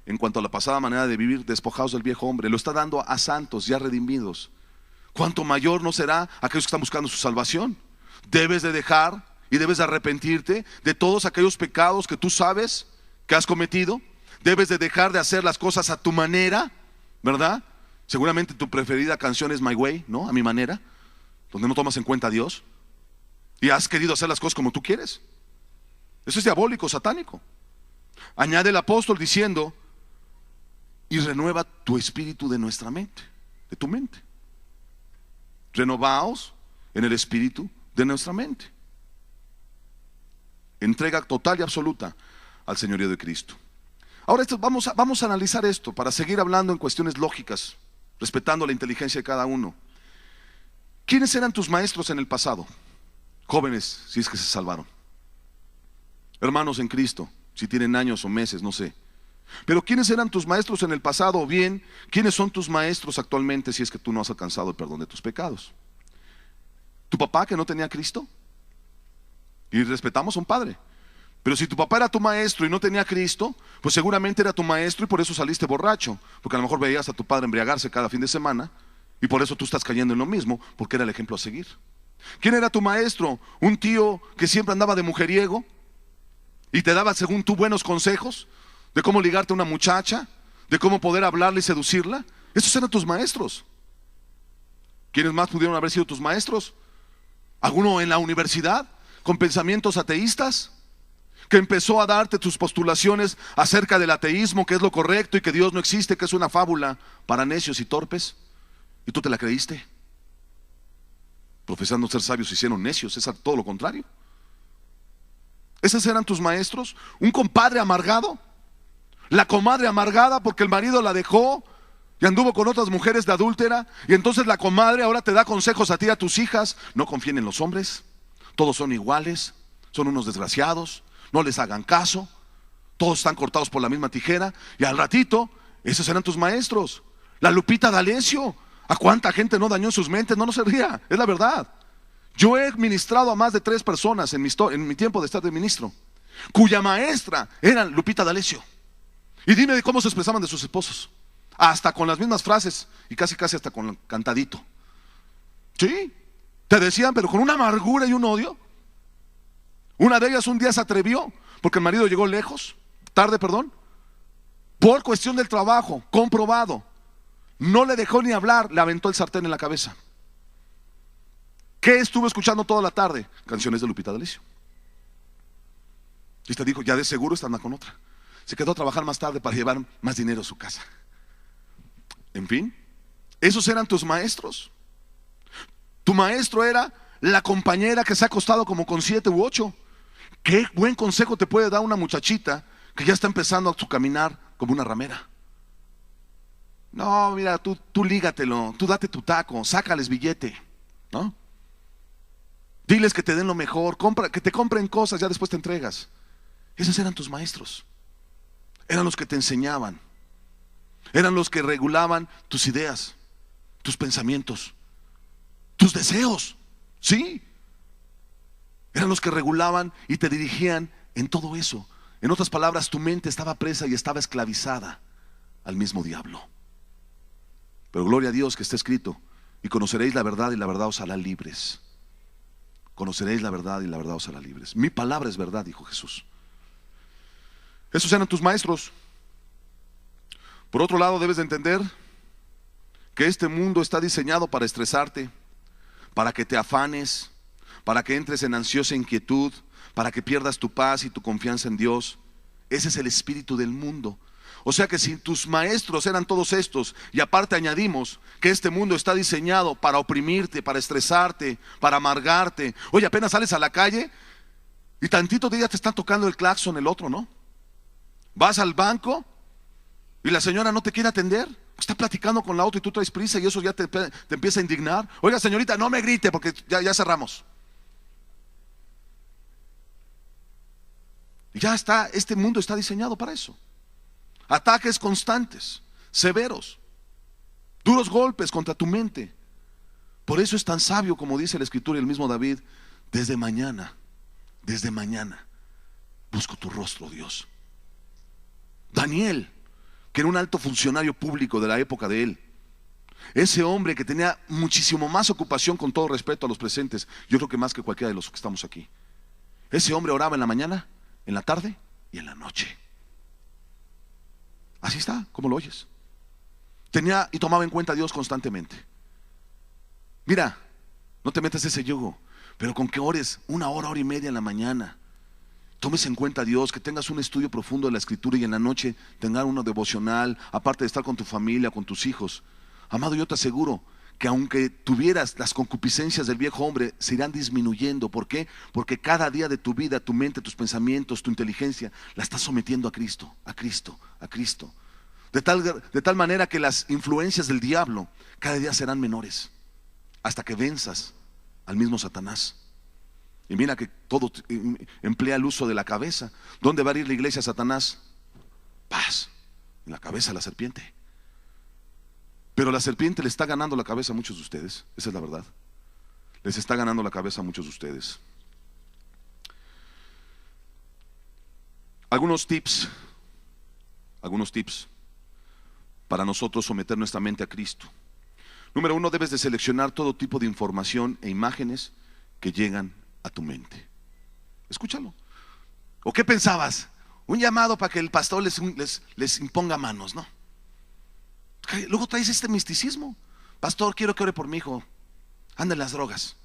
en cuanto a la pasada manera de vivir, despojados del viejo hombre. Lo está dando a santos ya redimidos. ¿Cuánto mayor no será aquellos que están buscando su salvación? Debes de dejar y debes de arrepentirte de todos aquellos pecados que tú sabes que has cometido. Debes de dejar de hacer las cosas a tu manera. ¿verdad? Seguramente tu preferida canción es My Way, ¿no? A mi manera, donde no tomas en cuenta a Dios y has querido hacer las cosas como tú quieres. Eso es diabólico, satánico. Añade el apóstol diciendo: y renueva tu espíritu de nuestra mente, de tu mente. Renovaos en el espíritu de nuestra mente. Entrega total y absoluta al señorío de Cristo. Ahora vamos a analizar esto para seguir hablando en cuestiones lógicas, respetando la inteligencia de cada uno. ¿Quiénes eran tus maestros en el pasado? Jóvenes, si es que se salvaron. Hermanos en Cristo, si tienen años o meses, no sé. Pero ¿quiénes eran tus maestros en el pasado? O bien, ¿quiénes son tus maestros actualmente si es que tú no has alcanzado el perdón de tus pecados? ¿Tu papá que no tenía a Cristo? Y respetamos a un padre. Pero si tu papá era tu maestro y no tenía a Cristo, pues seguramente era tu maestro y por eso saliste borracho. Porque a lo mejor veías a tu padre embriagarse cada fin de semana y por eso tú estás cayendo en lo mismo, porque era el ejemplo a seguir. ¿Quién era tu maestro? ¿Un tío que siempre andaba de mujeriego y te daba, según tú, buenos consejos de cómo ligarte a una muchacha, de cómo poder hablarle y seducirla? Esos eran tus maestros. ¿Quiénes más pudieron haber sido tus maestros? ¿Alguno en la universidad con pensamientos ateístas, que empezó a darte tus postulaciones acerca del ateísmo, que es lo correcto y que Dios no existe, que es una fábula para necios y torpes? ¿Y tú te la creíste? Profesando ser sabios se hicieron necios. Es todo lo contrario. ¿Esos eran tus maestros? ¿Un compadre amargado? ¿La comadre amargada porque el marido la dejó y anduvo con otras mujeres de adúltera? Y entonces la comadre ahora te da consejos a ti y a tus hijas: no confíen en los hombres, todos son iguales, son unos desgraciados, no les hagan caso, todos están cortados por la misma tijera. Y al ratito, esos eran tus maestros. La Lupita D'Alessio, ¿a cuánta gente no dañó en sus mentes? No se ría, es la verdad. Yo he ministrado a más de 3 personas en mi tiempo de estar de ministro, cuya maestra era Lupita D'Alessio. Y dime de cómo se expresaban de sus esposos, hasta con las mismas frases y casi hasta con el cantadito. Sí, te decían, pero con una amargura y un odio. Una de ellas un día se atrevió, porque el marido llegó tarde, por cuestión del trabajo, comprobado. No le dejó ni hablar, le aventó el sartén en la cabeza. ¿Qué estuvo escuchando toda la tarde? Canciones de Lupita D'Alessio. Y usted dijo: ya de seguro está andando con otra. Se quedó a trabajar más tarde para llevar más dinero a su casa. En fin, esos eran tus maestros. Tu maestro era la compañera que se ha acostado como con 7 u 8. Qué buen consejo te puede dar una muchachita que ya está empezando a su caminar como una ramera. No, mira, tú lígatelo, tú date tu taco, sácales billete, ¿no? Diles que te den lo mejor, que te compren cosas, ya después te entregas. Esos eran tus maestros. Eran los que te enseñaban. Eran los que regulaban tus ideas, tus pensamientos, tus deseos. Sí. Eran los que regulaban y te dirigían en todo eso. En otras palabras, tu mente estaba presa y estaba esclavizada al mismo diablo. Pero gloria a Dios que está escrito: y conoceréis la verdad y la verdad os hará libres. Conoceréis la verdad y la verdad os hará libres. Mi palabra es verdad, dijo Jesús. Esos eran tus maestros. Por otro lado, debes de entender que este mundo está diseñado para estresarte, para que te afanes, para que entres en ansiosa inquietud, para que pierdas tu paz y tu confianza en Dios. Ese es el espíritu del mundo. O sea que si tus maestros eran todos estos, y aparte añadimos que este mundo está diseñado para oprimirte, para estresarte, para amargarte. Oye, apenas sales a la calle y tantito de ella te están tocando el claxon el otro, ¿no? Vas al banco y la señora no te quiere atender, está platicando con la otra y tú traes prisa y eso ya te empieza a indignar. Oiga, señorita, no me grite porque ya cerramos. Y ya está, este mundo está diseñado para eso. Ataques constantes, severos, duros golpes contra tu mente. Por eso es tan sabio, como dice la Escritura y el mismo David: desde mañana, busco tu rostro, Dios. Daniel, que era un alto funcionario público de la época de él, ese hombre que tenía muchísimo más ocupación, con todo respeto a los presentes, yo creo que más que cualquiera de los que estamos aquí. Ese hombre oraba en la mañana, en la tarde y en la noche. Así está, como lo oyes. tenía y tomaba en cuenta a Dios constantemente. Mira, no te metas ese yugo, pero con que ores 1 hora, 1 hora y media en la mañana, tomes en cuenta a Dios, que tengas un estudio profundo de la Escritura y en la noche tengas uno devocional, aparte de estar con tu familia, con tus hijos. Amado, yo te aseguro que aunque tuvieras las concupiscencias del viejo hombre, se irán disminuyendo. ¿Por qué? Porque cada día de tu vida, tu mente, tus pensamientos, tu inteligencia, la estás sometiendo a Cristo, a Cristo, a Cristo. De tal manera que las influencias del diablo cada día serán menores, hasta que venzas al mismo Satanás. Y mira que todo emplea el uso de la cabeza. ¿Dónde va a ir la iglesia Satanás? Paz, en la cabeza de la serpiente. Pero la serpiente le está ganando la cabeza a muchos de ustedes. Esa es la verdad. Les está ganando la cabeza a muchos de ustedes. Algunos tips para nosotros someter nuestra mente a Cristo. Número 1, debes de seleccionar todo tipo de información e imágenes que llegan a tu mente. Escúchalo. ¿O qué pensabas? Un llamado para que el pastor les imponga manos, ¿no? Luego traes este misticismo. Pastor, quiero que ore por mi hijo, anda en las drogas,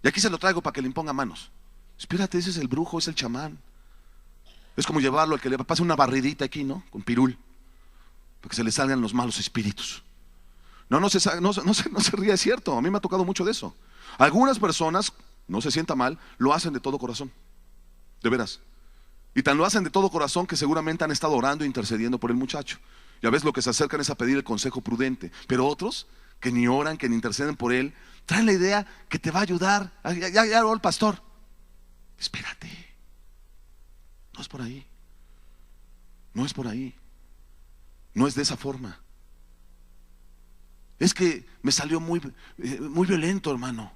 y aquí se lo traigo para que le imponga manos. Espérate, ese es el brujo, es el chamán. Es como llevarlo al que le pase una barridita aquí, ¿no? Con pirul, para que se le salgan los malos espíritus. No se ría, es cierto. A mí me ha tocado mucho de eso. Algunas personas, no se sienta mal, lo hacen de todo corazón, de veras. Y tan lo hacen de todo corazón que seguramente han estado orando e intercediendo por el muchacho. Ya ves, lo que se acercan es a pedir el consejo prudente. Pero otros que ni oran, que ni interceden por él, traen la idea que te va a ayudar. Ya oró el pastor. Espérate, no es por ahí. No es por ahí. No es de esa forma. Es que me salió muy violento, hermano.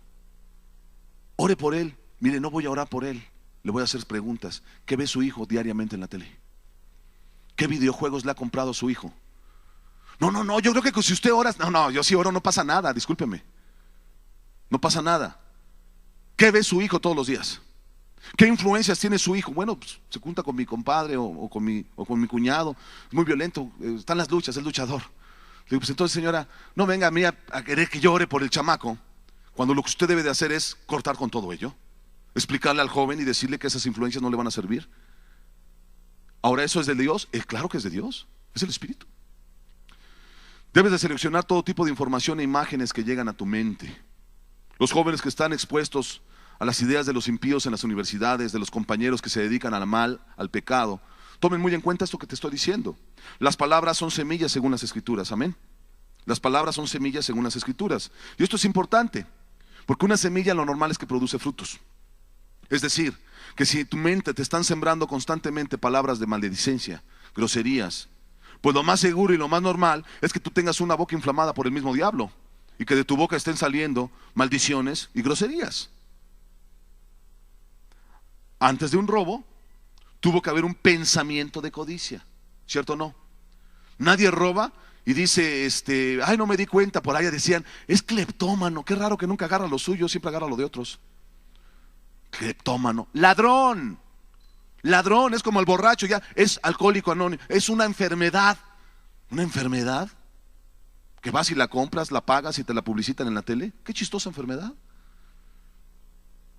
Ore por él. Mire, no voy a orar por él, le voy a hacer preguntas. ¿Qué ve su hijo diariamente en la tele? ¿Qué videojuegos le ha comprado a su hijo? No, yo creo que si usted ora, yo sí oro, no pasa nada, discúlpeme. No pasa nada. ¿Qué ve su hijo todos los días? ¿Qué influencias tiene su hijo? Bueno, pues, se junta con mi compadre o con mi cuñado, es muy violento, está en las luchas, es luchador. Le digo, pues entonces, señora, no venga a mí a querer que yo ore por el chamaco, cuando lo que usted debe de hacer es cortar con todo ello, explicarle al joven y decirle que esas influencias no le van a servir. Ahora, ¿eso es de Dios? Claro que es de Dios, es el Espíritu. Debes de seleccionar todo tipo de información e imágenes que llegan a tu mente. Los jóvenes que están expuestos a las ideas de los impíos en las universidades, de los compañeros que se dedican al mal, al pecado, tomen muy en cuenta esto que te estoy diciendo. Las palabras son semillas según las Escrituras, amén. Las palabras son semillas según las Escrituras. Y esto es importante, porque una semilla lo normal es que produce frutos. Es decir, que si tu mente te están sembrando constantemente palabras de maledicencia, groserías, pues lo más seguro y lo más normal es que tú tengas una boca inflamada por el mismo diablo y que de tu boca estén saliendo maldiciones y groserías. Antes de un robo tuvo que haber un pensamiento de codicia, ¿cierto o no? Nadie roba y dice, ay, no me di cuenta. Por ahí decían, es cleptómano, qué raro que nunca agarra lo suyo, siempre agarra lo de otros. Cleptómano, ladrón es como el borracho, ya es alcohólico anónimo, es una enfermedad que vas y la compras, la pagas y te la publicitan en la tele. Qué chistosa enfermedad.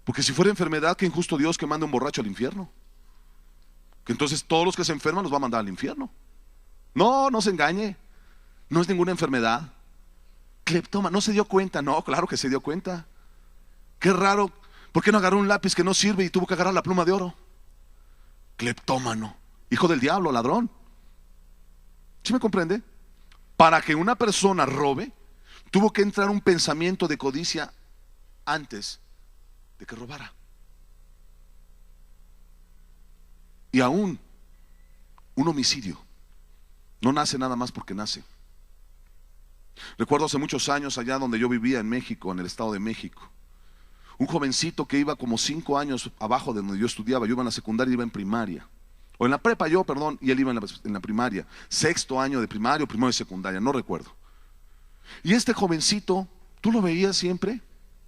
Porque si fuera enfermedad, qué injusto Dios que mande un borracho al infierno, que entonces todos los que se enferman los va a mandar al infierno. No se engañe, no es ninguna enfermedad. Cleptómano, ¿no se dio cuenta? No, claro que se dio cuenta. Qué raro, ¿por qué no agarró un lápiz que no sirve y tuvo que agarrar la pluma de oro? Cleptómano, hijo del diablo, ladrón. ¿Sí me comprende? Para que una persona robe, tuvo que entrar un pensamiento de codicia antes de que robara. Y aún un homicidio no nace nada más porque nace. Recuerdo hace muchos años, allá donde yo vivía en México, en el Estado de México, un jovencito que iba como 5 años abajo de donde yo estudiaba. Yo iba en la secundaria y iba en primaria, o en la prepa perdón, y él iba en la primaria, 6º año de primaria o primero de secundaria, no recuerdo. Y este jovencito, tú lo veías siempre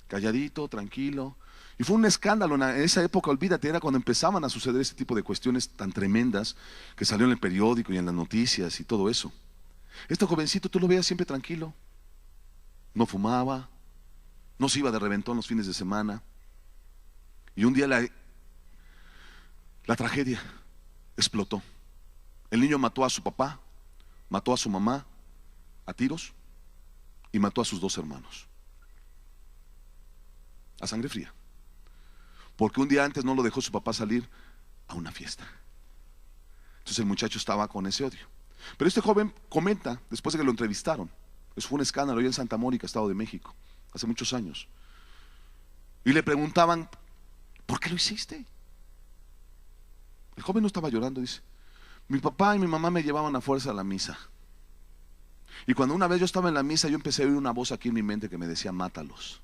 calladito, tranquilo, y fue un escándalo en esa época. Olvídate, era cuando empezaban a suceder ese tipo de cuestiones tan tremendas que salió en el periódico y en las noticias y todo eso. Este jovencito tú lo veías siempre tranquilo, no fumaba, no se iba de reventón los fines de semana. Y un día la tragedia explotó. El niño mató a su papá, mató a su mamá a tiros y mató a sus 2 hermanos. A sangre fría. Porque un día antes no lo dejó su papá salir a una fiesta. Entonces el muchacho estaba con ese odio. Pero este joven comenta, después de que lo entrevistaron, eso fue un escándalo allá en Santa Mónica, Estado de México, hace muchos años. Y le preguntaban, ¿por qué lo hiciste? El joven no estaba llorando, dice, mi papá y mi mamá me llevaban a fuerza a la misa. Y cuando una vez yo estaba en la misa, yo empecé a oír una voz aquí en mi mente que me decía, mátalos.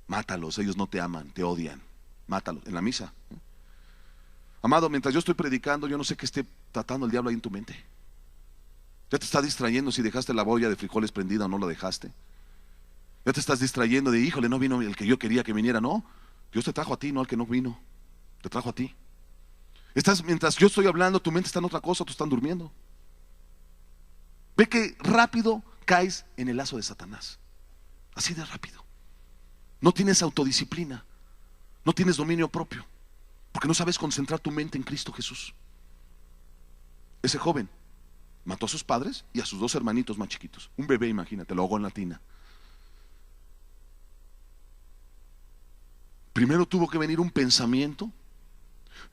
Mátalos, ellos no te aman, te odian. Mátalos, en la misa. Amado, mientras yo estoy predicando, yo no sé qué esté tratando el diablo ahí en tu mente. Ya te está distrayendo si dejaste la olla de frijoles prendida o no la dejaste. Ya te estás distrayendo de, híjole, no vino el que yo quería que viniera. No, Dios te trajo a ti, no al que no vino. Te trajo a ti. Mientras yo estoy hablando, tu mente está en otra cosa, tú estás durmiendo. Ve que rápido caes en el lazo de Satanás. Así de rápido. No tienes autodisciplina, no tienes dominio propio, porque no sabes concentrar tu mente en Cristo Jesús. Ese joven mató a sus padres y a sus 2 hermanitos más chiquitos. Un bebé, imagínate, lo ahogó en la tina. Primero tuvo que venir un pensamiento,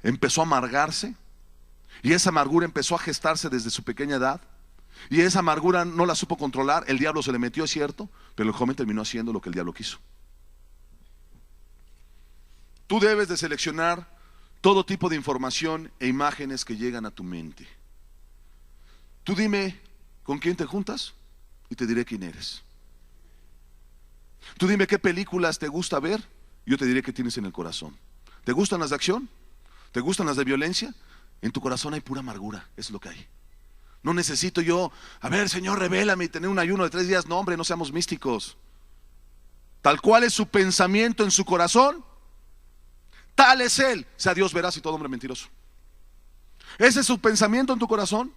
empezó a amargarse, y esa amargura empezó a gestarse desde su pequeña edad, y esa amargura no la supo controlar. El diablo se le metió, es cierto, pero el joven terminó haciendo lo que el diablo quiso. Tú debes de seleccionar todo tipo de información e imágenes que llegan a tu mente. Tú dime con quién te juntas y te diré quién eres. Tú dime qué películas te gusta ver y yo te diré qué tienes en el corazón. ¿Te gustan las de acción? ¿Te gustan las de violencia? En tu corazón hay pura amargura, eso es lo que hay. No necesito yo, a ver, Señor, revélame y tener un ayuno de 3 días. No, hombre, no seamos místicos. Tal cual es su pensamiento en su corazón, tal es él. Sea Dios veraz y todo hombre mentiroso. Ese es su pensamiento en tu corazón.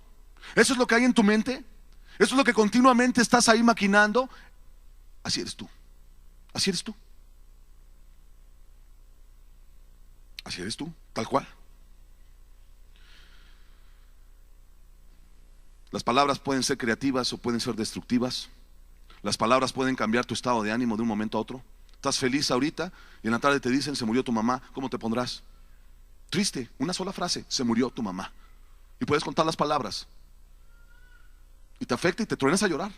Eso es lo que hay en tu mente. Eso es lo que continuamente estás ahí maquinando. Así eres tú. Así eres tú. Así eres tú, tal cual. Las palabras pueden ser creativas o pueden ser destructivas. Las palabras pueden cambiar tu estado de ánimo de un momento a otro. Estás feliz ahorita y en la tarde te dicen, se murió tu mamá. ¿Cómo te pondrás? Triste, una sola frase, se murió tu mamá. Y puedes contar las palabras. Y te afecta y te truenas a llorar.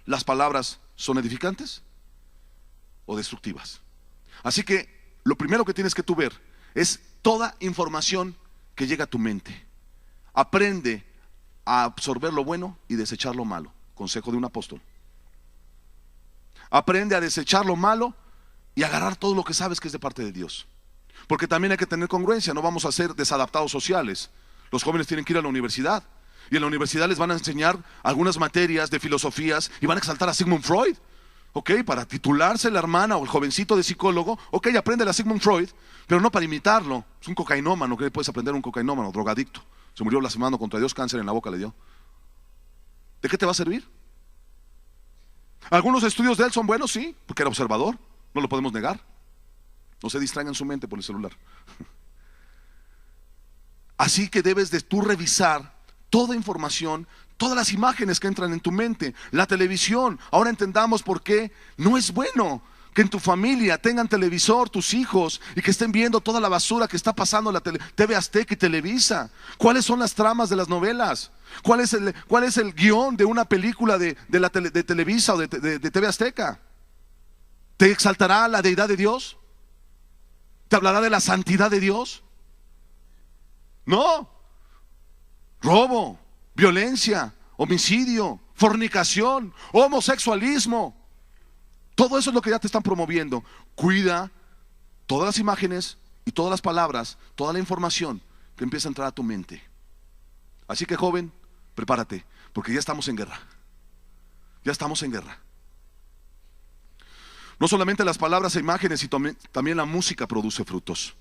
¿Las palabras son edificantes o destructivas? Así que lo primero que tienes que tú ver es toda información que llega a tu mente. Aprende a absorber lo bueno y desechar lo malo. Consejo de un apóstol. Aprende a desechar lo malo y agarrar todo lo que sabes que es de parte de Dios. Porque también hay que tener congruencia, no vamos a ser desadaptados sociales. Los jóvenes tienen que ir a la universidad y en la universidad les van a enseñar algunas materias de filosofías y van a exaltar a Sigmund Freud. Ok, para titularse la hermana o el jovencito de psicólogo, ok, aprende a Sigmund Freud, pero no para imitarlo. Es un cocainómano, ¿qué puedes aprender un cocainómano? Drogadicto. Se murió blasfemando contra Dios, cáncer en la boca le dio. ¿De qué te va a servir? Algunos estudios de él son buenos, sí, porque era observador, no lo podemos negar. No se distraigan su mente por el celular. Así que debes de tú revisar toda información, todas las imágenes que entran en tu mente. La televisión, ahora entendamos por qué no es bueno que en tu familia tengan televisor tus hijos y que estén viendo toda la basura que está pasando en la TV Azteca y Televisa. ¿Cuáles son las tramas de las novelas? ¿Cuál es el guión de una película de Televisa o de TV Azteca? ¿Te exaltará la deidad de Dios? ¿Te hablará de la santidad de Dios? No. Robo, violencia, homicidio, fornicación, homosexualismo. Todo eso es lo que ya te están promoviendo. Cuida todas las imágenes y todas las palabras, toda la información que empieza a entrar a tu mente. Así que, joven, prepárate, porque ya estamos en guerra. Ya estamos en guerra. No solamente las palabras e imágenes, y también la música produce frutos.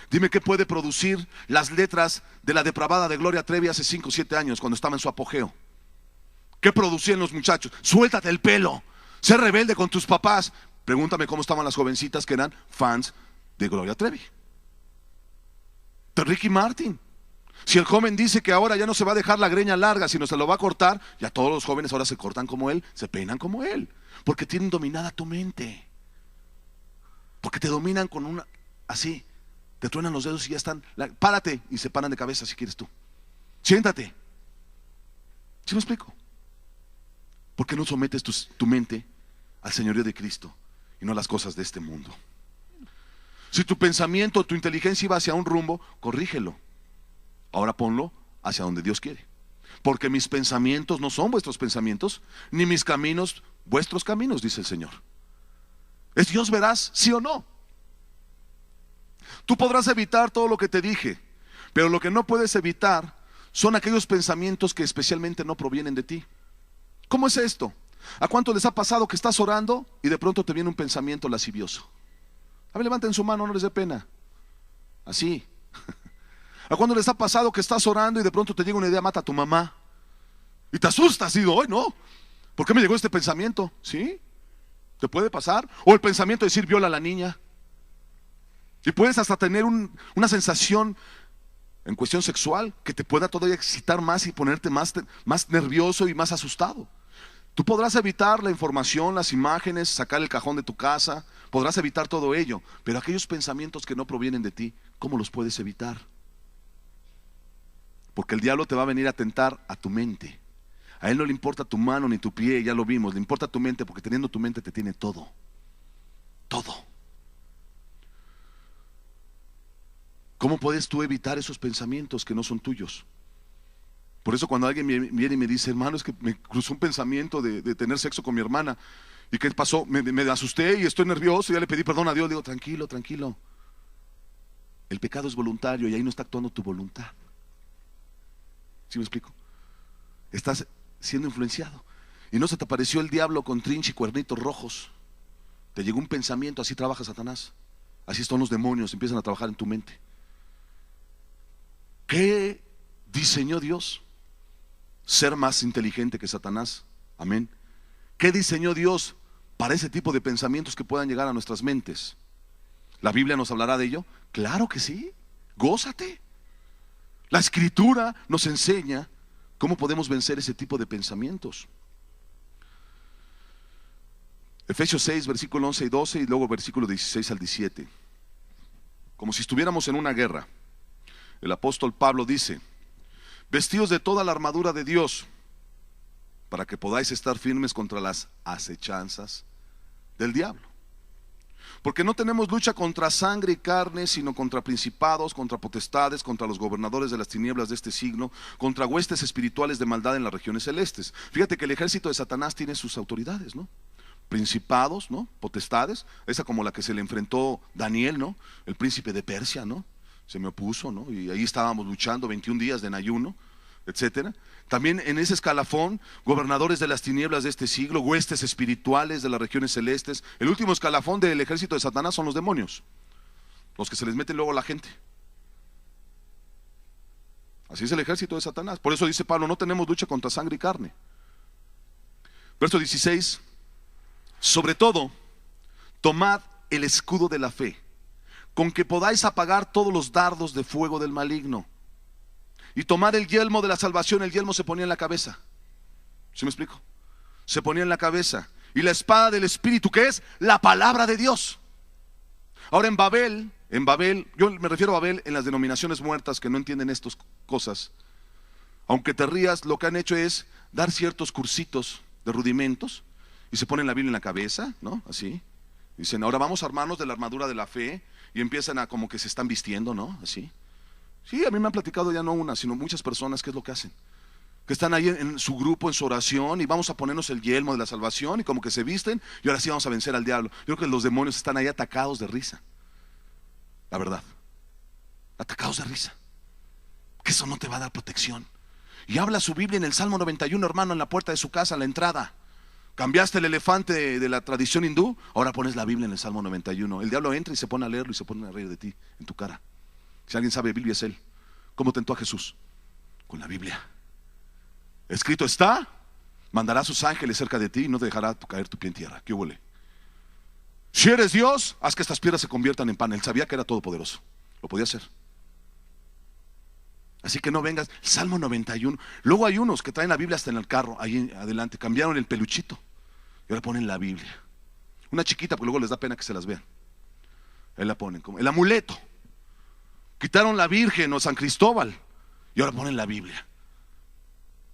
Dime qué puede producir las letras de la depravada de Gloria Trevi hace 5 o 7 años, cuando estaba en su apogeo. ¿Qué producían los muchachos? Suéltate el pelo, sé rebelde con tus papás. Pregúntame cómo estaban las jovencitas que eran fans de Gloria Trevi, de Ricky Martin. Si el joven dice que ahora ya no se va a dejar la greña larga, sino se lo va a cortar, ya todos los jóvenes ahora se cortan como él, se peinan como él, porque tienen dominada tu mente. Porque te dominan con una, así, te truenan los dedos y ya están, párate, y se paran de cabeza si quieres tú. Siéntate. ¿Sí me explico? ¿Por qué no sometes tu mente al señorío de Cristo y no a las cosas de este mundo? Si tu pensamiento, tu inteligencia iba hacia un rumbo, corrígelo. Ahora ponlo hacia donde Dios quiere. Porque mis pensamientos no son vuestros pensamientos, ni mis caminos vuestros caminos, dice el Señor. ¿Es Dios veraz, sí o no? Tú podrás evitar todo lo que te dije, pero lo que no puedes evitar son aquellos pensamientos que especialmente no provienen de ti. ¿Cómo es esto? ¿A cuánto les ha pasado que estás orando y de pronto te viene un pensamiento lascivioso? A ver, levanten su mano, no les dé pena. Así. ¿A cuándo les ha pasado que estás orando y de pronto te llega una idea, mata a tu mamá? Y te asustas y digo, ¡ay no! ¿Por qué me llegó este pensamiento? ¿Sí? ¿Te puede pasar? O el pensamiento de decir, viola a la niña. Y puedes hasta tener una sensación en cuestión sexual que te pueda todavía excitar más y ponerte más nervioso y más asustado. Tú podrás evitar la información, las imágenes, sacar el cajón de tu casa, podrás evitar todo ello, pero aquellos pensamientos que no provienen de ti, ¿cómo los puedes evitar? Porque el diablo te va a venir a tentar a tu mente. A él no le importa tu mano ni tu pie, ya lo vimos, le importa tu mente, porque teniendo tu mente te tiene todo. Todo. ¿Cómo puedes tú evitar esos pensamientos que no son tuyos? Por eso cuando alguien viene y me dice, hermano, es que me cruzó un pensamiento de tener sexo con mi hermana. ¿Y qué pasó? Me asusté y estoy nervioso, ya le pedí perdón a Dios. Digo, tranquilo, tranquilo. El pecado es voluntario y ahí no está actuando tu voluntad. ¿Sí me explico? Estás siendo influenciado. Y no se te apareció el diablo con trinche y cuernitos rojos. Te llegó un pensamiento, así trabaja Satanás. Así están los demonios, empiezan a trabajar en tu mente. ¿Qué diseñó Dios? Ser más inteligente que Satanás. Amén. ¿Qué diseñó Dios para ese tipo de pensamientos que puedan llegar a nuestras mentes? ¿La Biblia nos hablará de ello? Claro que sí. Gózate. La Escritura nos enseña cómo podemos vencer ese tipo de pensamientos. Efesios 6, versículo 11 y 12 y luego versículo 16 al 17. Como si estuviéramos en una guerra. El apóstol Pablo dice, vestidos de toda la armadura de Dios, para que podáis estar firmes contra las acechanzas del diablo. Porque no tenemos lucha contra sangre y carne, sino contra principados, contra potestades, contra los gobernadores de las tinieblas de este siglo, contra huestes espirituales de maldad en las regiones celestes. Fíjate que el ejército de Satanás tiene sus autoridades, ¿no? Principados, ¿no? Potestades, esa como la que se le enfrentó Daniel, ¿no? El príncipe de Persia, ¿no? Se me opuso, ¿no? Y ahí estábamos luchando 21 días de ayuno, etcétera. También en ese escalafón, gobernadores de las tinieblas de este siglo, huestes espirituales de las regiones celestes. El último escalafón del ejército de Satanás son los demonios, los que se les meten luego a la gente. Así es el ejército de Satanás. Por eso dice Pablo, no tenemos lucha contra sangre y carne. Verso 16, sobre todo, tomad el escudo de la fe, con que podáis apagar todos los dardos de fuego del maligno. Y tomar el yelmo de la salvación. El yelmo se ponía en la cabeza. ¿Sí me explico? Se ponía en la cabeza. Y la espada del Espíritu, que es la palabra de Dios. Ahora en Babel, yo me refiero a Babel en las denominaciones muertas que no entienden estas cosas. Aunque te rías, lo que han hecho es dar ciertos cursitos de rudimentos y se ponen la Biblia en la cabeza, ¿no? Así. Dicen, ahora vamos a armarnos de la armadura de la fe y empiezan a como que se están vistiendo, ¿no? Así. Sí, a mí me han platicado ya no una, sino muchas personas qué es lo que hacen. Que están ahí en su grupo, en su oración, y vamos a ponernos el yelmo de la salvación, y como que se visten, y ahora sí vamos a vencer al diablo. Yo creo que los demonios están ahí atacados de risa. La verdad. Atacados de risa. Que eso no te va a dar protección. Y habla su Biblia en el Salmo 91, hermano, en la puerta de su casa, en la entrada. Cambiaste el elefante de la tradición hindú, ahora pones la Biblia en el Salmo 91. El diablo entra y se pone a leerlo y se pone a reír de ti, en tu cara. Si alguien sabe de Biblia es él. ¿Cómo tentó a Jesús? Con la Biblia. Escrito está, mandará a sus ángeles cerca de ti y no te dejará caer tu pie en tierra. ¿Qué huele? Si eres Dios, haz que estas piedras se conviertan en pan. Él sabía que era todopoderoso. Lo podía hacer. Así que no vengas. Salmo 91. Luego hay unos que traen la Biblia hasta en el carro, ahí adelante. Cambiaron el peluchito y ahora ponen la Biblia. Una chiquita, porque luego les da pena que se las vean. Ahí la ponen como el amuleto. Quitaron la Virgen o San Cristóbal y ahora ponen la Biblia.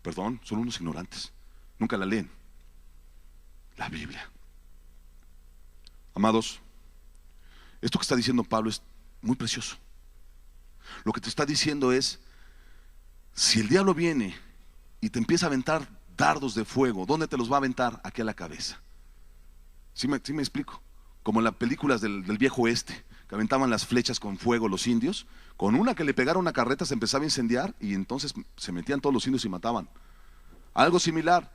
Perdón, son unos ignorantes. Nunca la leen. La Biblia. Amados, esto que está diciendo Pablo es muy precioso. Lo que te está diciendo es, si el diablo viene y te empieza a aventar dardos de fuego, ¿dónde te los va a aventar? Aquí a la cabeza. ¿Sí me explico? Como en las películas del viejo oeste, que aventaban las flechas con fuego los indios. Con una que le pegaron una carreta se empezaba a incendiar y entonces se metían todos los indios y mataban. Algo similar,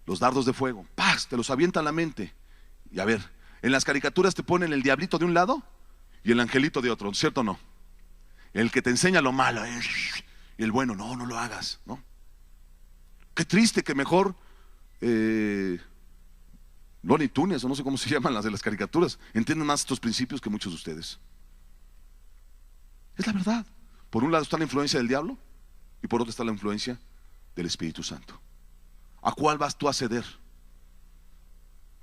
los dardos de fuego, ¡paz!, te los avientan a la mente. Y a ver, en las caricaturas te ponen el diablito de un lado y el angelito de otro, ¿cierto o no? El que te enseña lo malo y el bueno, no lo hagas, ¿no? Qué triste que mejor Looney Tunes, o no sé cómo se llaman las de las caricaturas, entienden más estos principios que muchos de ustedes. Es la verdad. Por un lado está la influencia del diablo y por otro está la influencia del Espíritu Santo. ¿A cuál vas tú a ceder?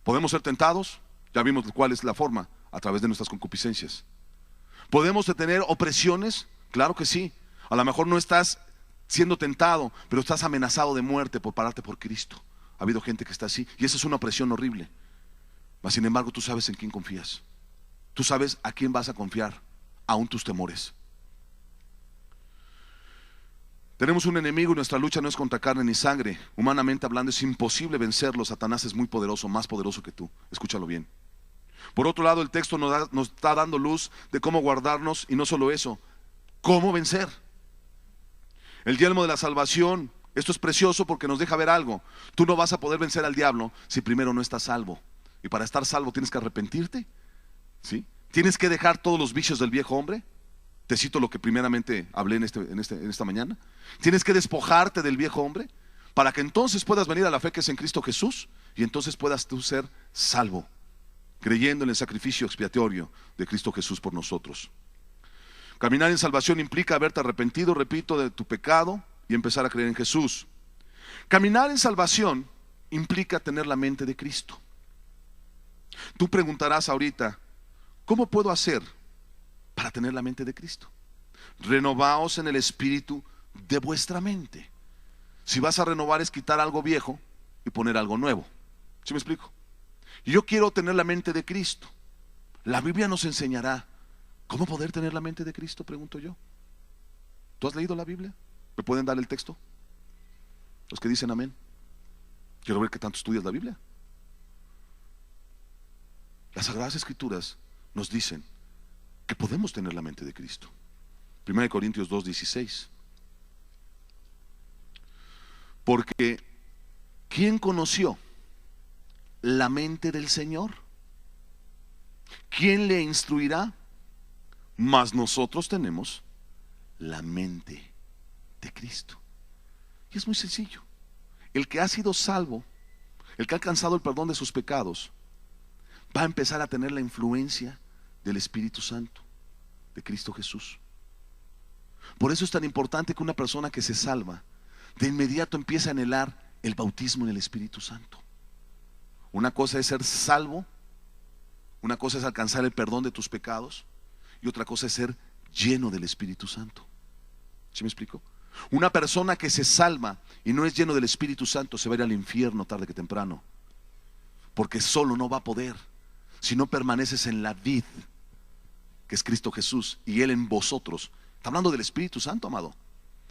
¿Podemos ser tentados? Ya vimos cuál es la forma, a través de nuestras concupiscencias. ¿Podemos tener opresiones? Claro que sí. A lo mejor no estás siendo tentado, pero estás amenazado de muerte por pararte por Cristo. Ha habido gente que está así y esa es una opresión horrible. Mas sin embargo tú sabes en quién confías. Tú sabes a quién vas a confiar, aún tus temores. Tenemos un enemigo y nuestra lucha no es contra carne ni sangre. Humanamente hablando es imposible vencerlo. Satanás es muy poderoso, más poderoso que tú. Escúchalo bien. Por otro lado, el texto nos está dando luz de cómo guardarnos y no solo eso, cómo vencer. El yelmo de la salvación, esto es precioso porque nos deja ver algo. Tú no vas a poder vencer al diablo si primero no estás salvo. Y para estar salvo tienes que arrepentirte, ¿sí? Tienes que dejar todos los vicios del viejo hombre. Te cito lo que primeramente hablé en esta mañana. Tienes que despojarte del viejo hombre para que entonces puedas venir a la fe que es en Cristo Jesús y entonces puedas tú ser salvo, creyendo en el sacrificio expiatorio de Cristo Jesús por nosotros. Caminar en salvación implica haberte arrepentido, repito, de tu pecado y empezar a creer en Jesús. Caminar en salvación implica tener la mente de Cristo. Tú preguntarás ahorita, ¿cómo puedo hacer para tener la mente de Cristo? Renovaos en el espíritu de vuestra mente. Si vas a renovar es quitar algo viejo y poner algo nuevo. ¿Sí me explico? Yo quiero tener la mente de Cristo. La Biblia nos enseñará cómo poder tener la mente de Cristo, pregunto yo. ¿Tú has leído la Biblia? ¿Me pueden dar el texto? Los que dicen amén. Quiero ver qué tanto estudias la Biblia. Las Sagradas Escrituras nos dicen que podemos tener la mente de Cristo. 1 Corintios 2:16. Porque ¿quién conoció la mente del Señor? ¿Quién le instruirá? Mas nosotros tenemos la mente de Cristo. Y es muy sencillo. El que ha sido salvo, el que ha alcanzado el perdón de sus pecados, va a empezar a tener la influencia del Espíritu Santo, de Cristo Jesús. Por eso es tan importante que una persona que se salva, de inmediato empiece a anhelar el bautismo en el Espíritu Santo. Una cosa es ser salvo, una cosa es alcanzar el perdón de tus pecados, y otra cosa es ser lleno del Espíritu Santo. ¿Sí me explico? Una persona que se salva y no es lleno del Espíritu Santo se va a ir al infierno tarde que temprano, porque solo no va a poder si no permaneces en la vid que es Cristo Jesús y Él en vosotros. Está hablando del Espíritu Santo, amado.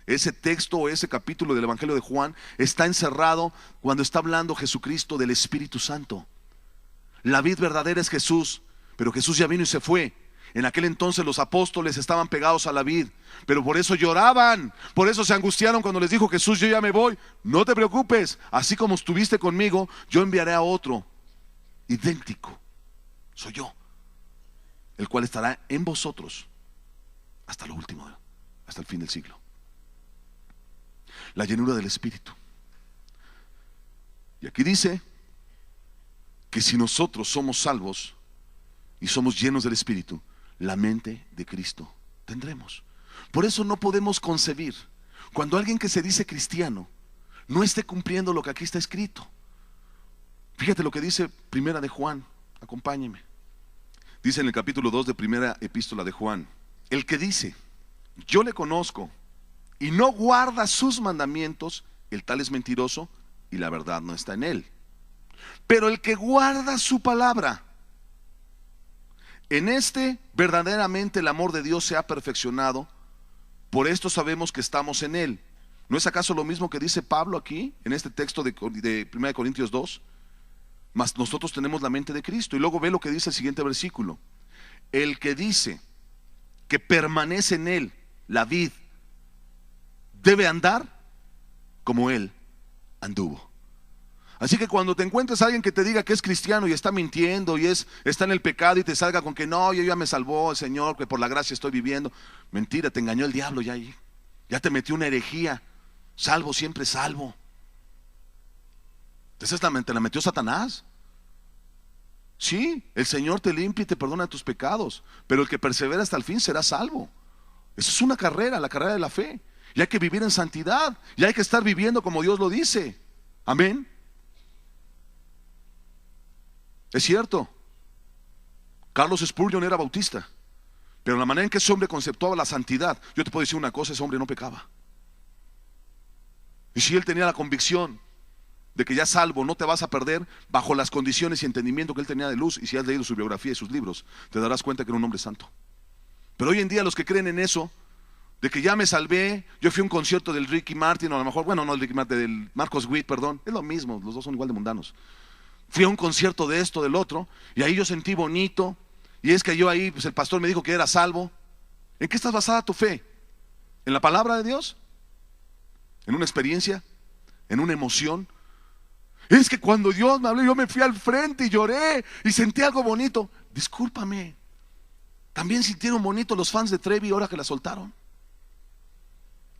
Ese texto o ese capítulo del Evangelio de Juan está encerrado cuando está hablando Jesucristo del Espíritu Santo. La vid verdadera es Jesús, pero Jesús ya vino y se fue. En aquel entonces los apóstoles estaban pegados a la vid, pero por eso lloraban, por eso se angustiaron cuando les dijo Jesús: yo ya me voy. No te preocupes, así como estuviste conmigo, yo enviaré a otro idéntico, soy yo, el cual estará en vosotros hasta lo último, hasta el fin del siglo. La llenura del Espíritu. Y aquí dice que si nosotros somos salvos y somos llenos del Espíritu, la mente de Cristo tendremos. Por eso no podemos concebir cuando alguien que se dice cristiano no esté cumpliendo lo que aquí está escrito. Fíjate lo que dice Primera de Juan, acompáñeme. Dice en el capítulo 2 de Primera Epístola de Juan: el que dice, yo le conozco, y no guarda sus mandamientos, el tal es mentiroso, y la verdad no está en él. Pero el que guarda su palabra, en este verdaderamente el amor de Dios se ha perfeccionado. Por esto sabemos que estamos en él. ¿No es acaso lo mismo que dice Pablo aquí, en este texto de 1 Corintios 2? Mas nosotros tenemos la mente de Cristo. Y luego ve lo que dice el siguiente versículo: el que dice que permanece en él, la vid, debe andar como él anduvo. Así que cuando te encuentres a alguien que te diga que es cristiano y está mintiendo y está en el pecado y te salga con que no, yo ya me salvó el Señor, que por la gracia estoy viviendo. Mentira, te engañó el diablo ya ahí. Ya te metió una herejía. Salvo, siempre salvo. Entonces te la metió Satanás. Sí, el Señor te limpia y te perdona tus pecados, pero el que persevera hasta el fin será salvo. Eso es una carrera, la carrera de la fe. Y hay que vivir en santidad. Y hay que estar viviendo como Dios lo dice. Amén. Es cierto, Carlos Spurgeon era bautista, pero la manera en que ese hombre conceptuaba la santidad, yo te puedo decir una cosa: ese hombre no pecaba. Y si él tenía la convicción de que ya salvo, no te vas a perder, bajo las condiciones y entendimiento que él tenía de luz, y si has leído su biografía y sus libros, te darás cuenta que era un hombre santo. Pero hoy en día los que creen en eso, de que ya me salvé, yo fui a un concierto del Ricky Martin, o a lo mejor, bueno, no del Ricky Martin, del Marcos Witt, perdón, es lo mismo, los dos son igual de mundanos. Fui a un concierto de esto, del otro, y ahí yo sentí bonito, y es que yo ahí, pues el pastor me dijo que era salvo. ¿En qué estás basada tu fe? ¿En la palabra de Dios? ¿En una experiencia? ¿En una emoción? Es que cuando Dios me habló, yo me fui al frente y lloré, y sentí algo bonito. Discúlpame, también sintieron bonito los fans de Trevi ahora que la soltaron.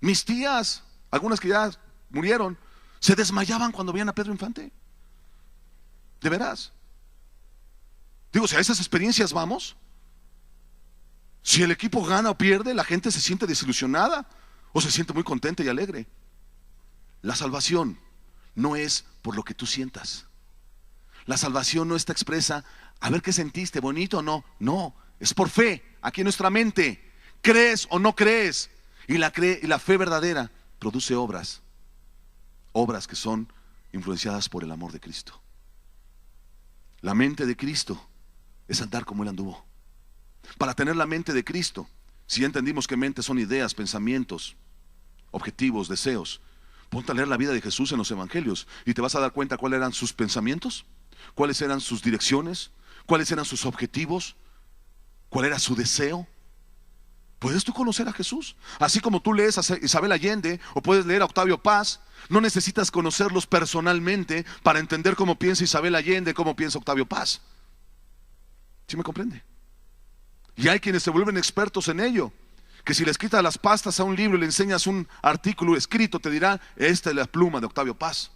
Mis tías, algunas que ya murieron, se desmayaban cuando veían a Pedro Infante. ¿De veras? Digo, si a esas experiencias vamos, si el equipo gana o pierde, la gente se siente desilusionada o se siente muy contenta y alegre. La salvación no es por lo que tú sientas. La salvación no está expresa a ver qué sentiste, bonito o no. No, es por fe, aquí en nuestra mente. ¿Crees o no crees? Y la fe verdadera produce obras que son influenciadas por el amor de Cristo. La mente de Cristo es andar como Él anduvo. Para tener la mente de Cristo, si ya entendimos que mente son ideas, pensamientos, objetivos, deseos, ponte a leer la vida de Jesús en los evangelios y te vas a dar cuenta cuáles eran sus pensamientos, cuáles eran sus direcciones, cuáles eran sus objetivos, cuál era su deseo. ¿Puedes tú conocer a Jesús? Así como tú lees a Isabel Allende o puedes leer a Octavio Paz, no necesitas conocerlos personalmente para entender cómo piensa Isabel Allende, cómo piensa Octavio Paz. ¿Sí me comprende? Y hay quienes se vuelven expertos en ello, que si les quitas las pastas a un libro y le enseñas un artículo escrito, te dirán, esta es la pluma de Octavio Paz.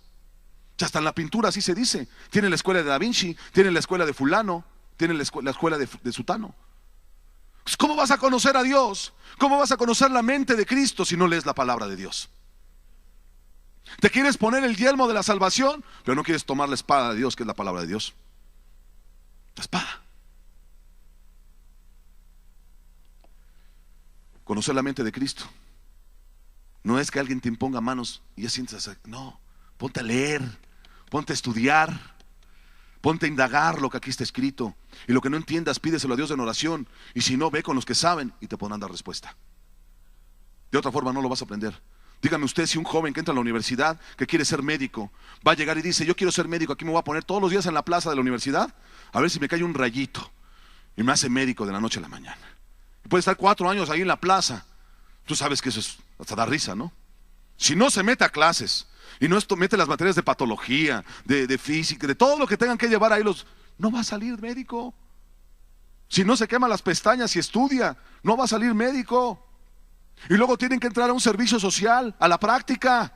Ya hasta en la pintura así se dice. Tiene la escuela de Da Vinci, tiene la escuela de fulano, tiene la escuela de sutano. ¿Cómo vas a conocer a Dios? ¿Cómo vas a conocer la mente de Cristo si no lees la palabra de Dios? Te quieres poner el yelmo de la salvación, pero no quieres tomar la espada de Dios, que es la palabra de Dios. La espada. Conocer la mente de Cristo no es que alguien te imponga manos y ya sientas, no, ponte a leer, ponte a estudiar, ponte a indagar lo que aquí está escrito. Y lo que no entiendas, pídeselo a Dios en oración. Y si no, ve con los que saben y te podrán dar respuesta. De otra forma no lo vas a aprender. Dígame usted si un joven que entra a la universidad, que quiere ser médico, va a llegar y dice, yo quiero ser médico, aquí me voy a poner todos los días en la plaza de la universidad, a ver si me cae un rayito y me hace médico de la noche a la mañana. Y puede estar 4 años ahí en la plaza. Tú sabes que eso es, hasta da risa, ¿no? Si no se mete a clases y no mete las materias de patología, de física, de todo lo que tengan que llevar ahí, no va a salir médico. Si no se quema las pestañas y estudia, no va a salir médico. Y luego tienen que entrar a un servicio social, a la práctica.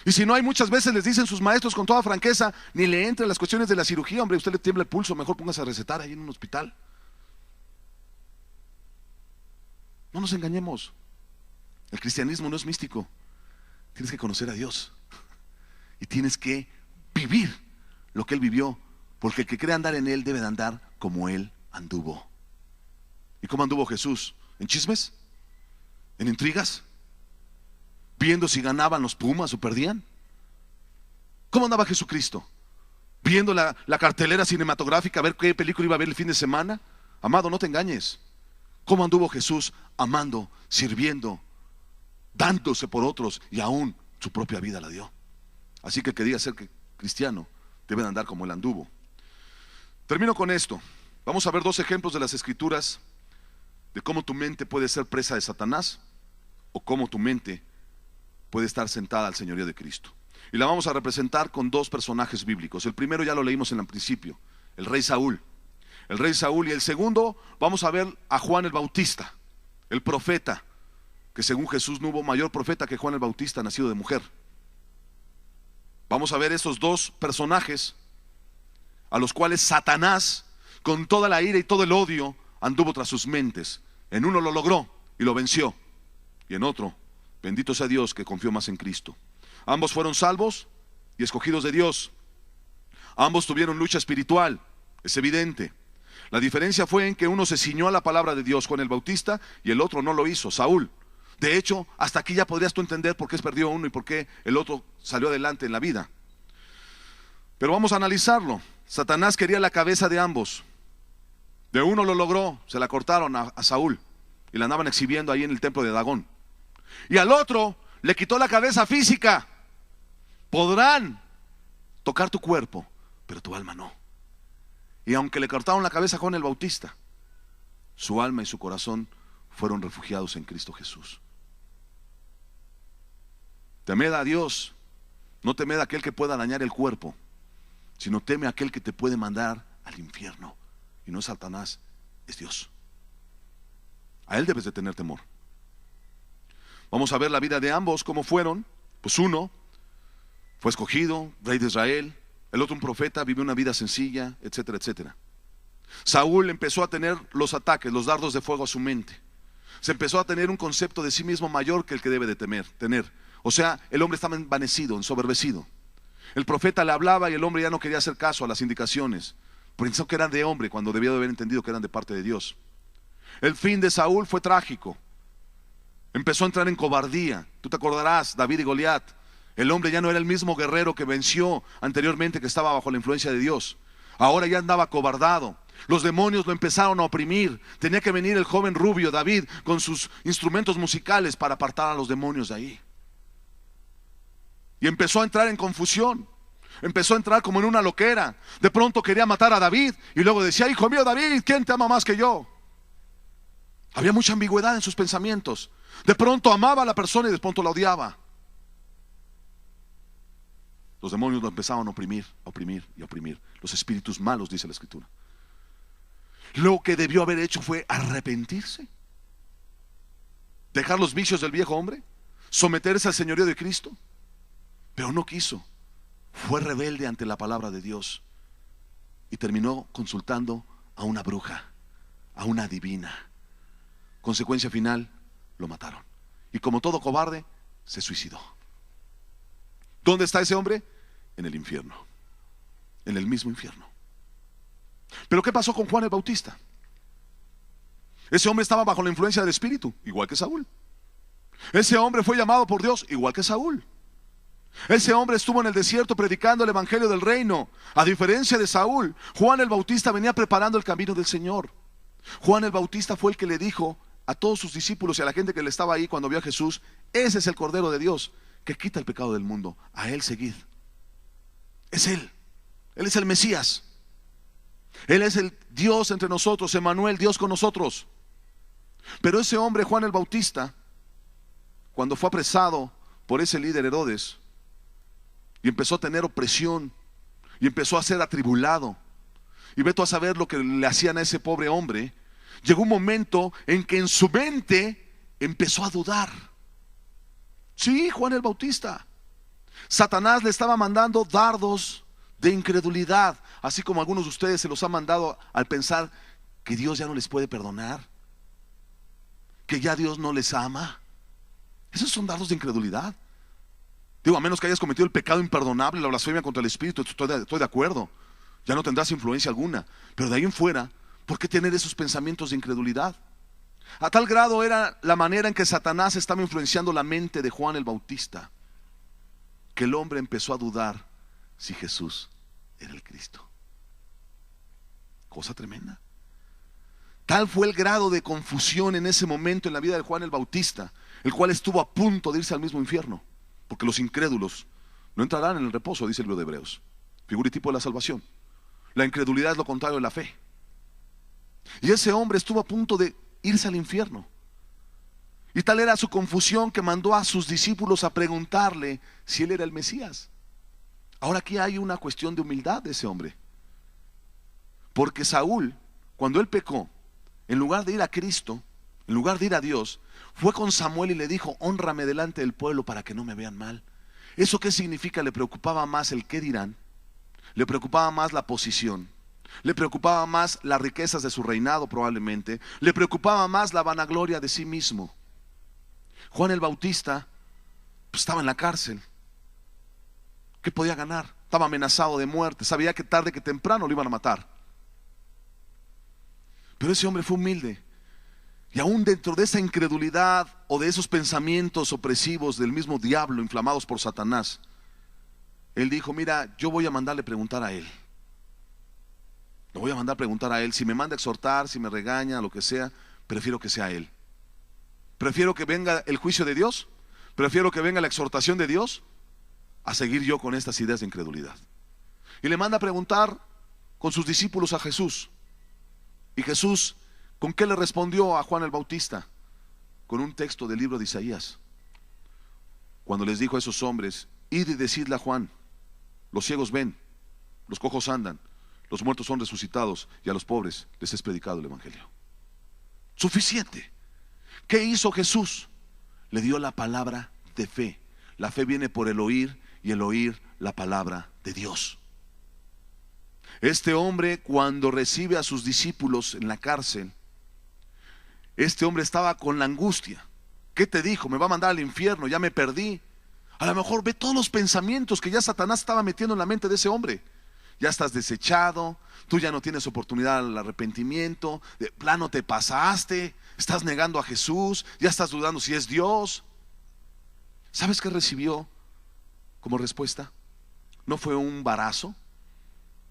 Y si no hay, muchas veces les dicen sus maestros con toda franqueza, ni le entren las cuestiones de la cirugía, hombre, usted le tiembla el pulso, mejor póngase a recetar ahí en un hospital. No nos engañemos. El cristianismo no es místico. Tienes que conocer a Dios. Y tienes que vivir lo que Él vivió. Porque el que cree andar en Él debe de andar como Él anduvo. ¿Y cómo anduvo Jesús? ¿En chismes? ¿En intrigas? ¿Viendo si ganaban los Pumas o perdían? ¿Cómo andaba Jesucristo? ¿Viendo la cartelera cinematográfica a ver qué película iba a ver el fin de semana? Amado, no te engañes. ¿Cómo anduvo Jesús? Amando, sirviendo, dándose por otros, y aún su propia vida la dio. Así que el que diga ser cristiano debe de andar como Él anduvo. Termino con esto. Vamos a ver dos ejemplos de las Escrituras de cómo tu mente puede ser presa de Satanás o cómo tu mente puede estar sentada al señorío de Cristo. Y la vamos a representar con dos personajes bíblicos. El primero ya lo leímos en el principio, el rey Saúl. El rey Saúl. Y el segundo vamos a ver a Juan el Bautista, el profeta, que según Jesús no hubo mayor profeta que Juan el Bautista, nacido de mujer. Vamos a ver estos dos personajes a los cuales Satanás, con toda la ira y todo el odio, anduvo tras sus mentes. En uno lo logró y lo venció, y en otro, bendito sea Dios, que confió más en Cristo. Ambos fueron salvos y escogidos de Dios. Ambos tuvieron lucha espiritual, es evidente. La diferencia fue en que uno se ciñó a la palabra de Dios, Juan el Bautista, y el otro no lo hizo, Saúl. De hecho, hasta aquí ya podrías tú entender por qué perdió uno y por qué el otro salió adelante en la vida. Pero vamos a analizarlo. Satanás quería la cabeza de ambos. De uno lo logró, se la cortaron a Saúl y la andaban exhibiendo ahí en el templo de Dagón. Y al otro le quitó la cabeza física. Podrán tocar tu cuerpo, pero tu alma no. Y aunque le cortaron la cabeza a Juan el Bautista, su alma y su corazón fueron refugiados en Cristo Jesús. Temed a Dios, no temed a aquel que pueda dañar el cuerpo, sino teme a aquel que te puede mandar al infierno. Y no es Satanás, es Dios. A Él debes de tener temor. Vamos a ver la vida de ambos, cómo fueron. Pues uno fue escogido, rey de Israel. El otro un profeta, vivió una vida sencilla, etcétera, etcétera. Saúl empezó a tener los ataques, los dardos de fuego a su mente. Se empezó a tener un concepto de sí mismo mayor que el que debe de tener. O sea, el hombre estaba envanecido, ensoberbecido. El profeta le hablaba y el hombre ya no quería hacer caso a las indicaciones. Pensó que eran de hombre cuando debía de haber entendido que eran de parte de Dios. El fin de Saúl fue trágico. Empezó a entrar en cobardía. Tú te acordarás, David y Goliat. El hombre ya no era el mismo guerrero que venció anteriormente, que estaba bajo la influencia de Dios. Ahora ya andaba acobardado. Los demonios lo empezaron a oprimir. Tenía que venir el joven rubio David con sus instrumentos musicales para apartar a los demonios de ahí. Y empezó a entrar en confusión. Empezó a entrar como en una loquera. De pronto quería matar a David y luego decía: hijo mío David, ¿quién te ama más que yo? Había mucha ambigüedad en sus pensamientos. De pronto amaba a la persona y de pronto la odiaba. Los demonios lo empezaban a oprimir, a oprimir y a oprimir. Los espíritus malos, dice la Escritura. Lo que debió haber hecho fue arrepentirse, dejar los vicios del viejo hombre, someterse al señorío de Cristo. Pero no quiso. Fue rebelde ante la palabra de Dios y terminó consultando a una bruja, a una adivina. Consecuencia final, lo mataron. Y como todo cobarde, se suicidó. ¿Dónde está ese hombre? En el infierno. En el mismo infierno. Pero ¿qué pasó con Juan el Bautista? Ese hombre estaba bajo la influencia del Espíritu, igual que Saúl. Ese hombre fue llamado por Dios, igual que Saúl. Ese hombre estuvo en el desierto predicando el evangelio del reino. A diferencia de Saúl, Juan el Bautista venía preparando el camino del Señor. Juan el Bautista fue el que le dijo a todos sus discípulos y a la gente que le estaba ahí cuando vio a Jesús: ese es el Cordero de Dios que quita el pecado del mundo, a Él seguid. Es Él es el Mesías. Él es el Dios entre nosotros, Emmanuel, Dios con nosotros. Pero ese hombre, Juan el Bautista, cuando fue apresado por ese líder Herodes y empezó a tener opresión y empezó a ser atribulado, y ve tú a saber lo que le hacían a ese pobre hombre, llegó un momento en que en su mente empezó a dudar. Sí, Juan el Bautista. Satanás le estaba mandando dardos de incredulidad, así como algunos de ustedes se los ha mandado al pensar que Dios ya no les puede perdonar, que ya Dios no les ama. Esos son dardos de incredulidad. Digo, a menos que hayas cometido el pecado imperdonable, la blasfemia contra el Espíritu, estoy de acuerdo. Ya no tendrás influencia alguna. Pero de ahí en fuera, ¿por qué tener esos pensamientos de incredulidad? A tal grado era la manera en que Satanás estaba influenciando la mente de Juan el Bautista, que el hombre empezó a dudar si Jesús era el Cristo. Cosa tremenda. Tal fue el grado de confusión en ese momento en la vida de Juan el Bautista, el cual estuvo a punto de irse al mismo infierno, porque los incrédulos no entrarán en el reposo, dice el libro de Hebreos, figura y tipo de la salvación. La incredulidad es lo contrario de la fe. Y ese hombre estuvo a punto de irse al infierno. Y tal era su confusión que mandó a sus discípulos a preguntarle si él era el Mesías. Ahora aquí hay una cuestión de humildad de ese hombre. Porque Saúl, cuando él pecó, en lugar de ir a Cristo, en lugar de ir a Dios, fue con Samuel y le dijo: hónrame delante del pueblo para que no me vean mal. ¿Eso qué significa? Le preocupaba más el qué dirán, le preocupaba más la posición, le preocupaba más las riquezas de su reinado probablemente, le preocupaba más la vanagloria de sí mismo. Juan el Bautista pues, estaba en la cárcel. ¿Qué podía ganar? Estaba amenazado de muerte, sabía que tarde que temprano lo iban a matar. Pero ese hombre fue humilde. Y aún dentro de esa incredulidad o de esos pensamientos opresivos del mismo diablo inflamados por Satanás, él dijo: mira, yo voy a mandarle preguntar a él. Lo voy a mandar preguntar a él. Si me manda a exhortar, si me regaña, lo que sea, prefiero que sea él. Prefiero que venga el juicio de Dios, prefiero que venga la exhortación de Dios, a seguir yo con estas ideas de incredulidad. Y le manda a preguntar con sus discípulos a Jesús. Y Jesús, ¿con qué le respondió a Juan el Bautista? Con un texto del libro de Isaías. Cuando les dijo a esos hombres: id y decidle a Juan, los ciegos ven, los cojos andan, los muertos son resucitados, y a los pobres les es predicado el evangelio. Suficiente. ¿Qué hizo Jesús? Le dio la palabra de fe. La fe viene por el oír, y el oír la palabra de Dios. Este hombre, cuando recibe a sus discípulos en la cárcel, este hombre estaba con la angustia. ¿Qué te dijo? Me va a mandar al infierno, ya me perdí. A lo mejor ve todos los pensamientos que ya Satanás estaba metiendo en la mente de ese hombre. Ya estás desechado, tú ya no tienes oportunidad al arrepentimiento, de plano te pasaste, estás negando a Jesús, ya estás dudando si es Dios. ¿Sabes qué recibió como respuesta? No fue un varazo,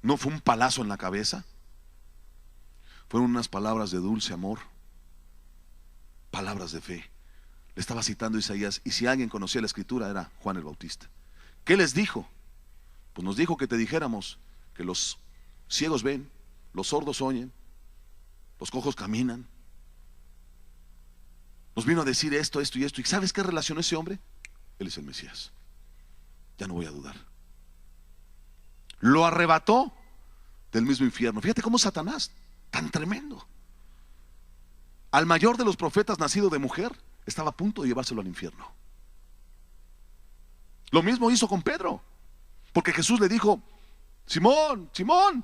no fue un palazo en la cabeza, fueron unas palabras de dulce amor, palabras de fe. Le estaba citando Isaías, y si alguien conocía la escritura era Juan el Bautista. ¿Qué les dijo? Pues nos dijo que te dijéramos que los ciegos ven, los sordos oyen, los cojos caminan. Nos vino a decir esto, esto y esto. ¿Y sabes qué relacionó ese hombre? Él es el Mesías. Ya no voy a dudar. Lo arrebató del mismo infierno. Fíjate cómo Satanás, tan tremendo, al mayor de los profetas nacido de mujer, estaba a punto de llevárselo al infierno. Lo mismo hizo con Pedro, porque Jesús le dijo: Simón, Simón,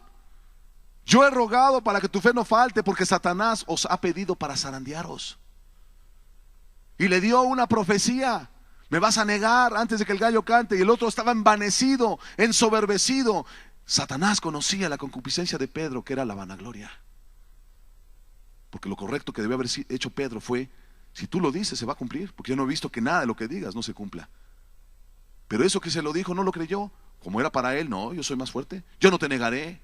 yo he rogado para que tu fe no falte, porque Satanás os ha pedido para zarandearos. Y le dio una profecía: me vas a negar antes de que el gallo cante. Y el otro estaba envanecido, ensoberbecido. Satanás conocía la concupiscencia de Pedro, que era la vanagloria. Porque lo correcto que debió haber hecho Pedro fue: si tú lo dices, se va a cumplir, porque yo no he visto que nada de lo que digas no se cumpla. Pero eso que se lo dijo no lo creyó. Como era para él: no, yo soy más fuerte, yo no te negaré,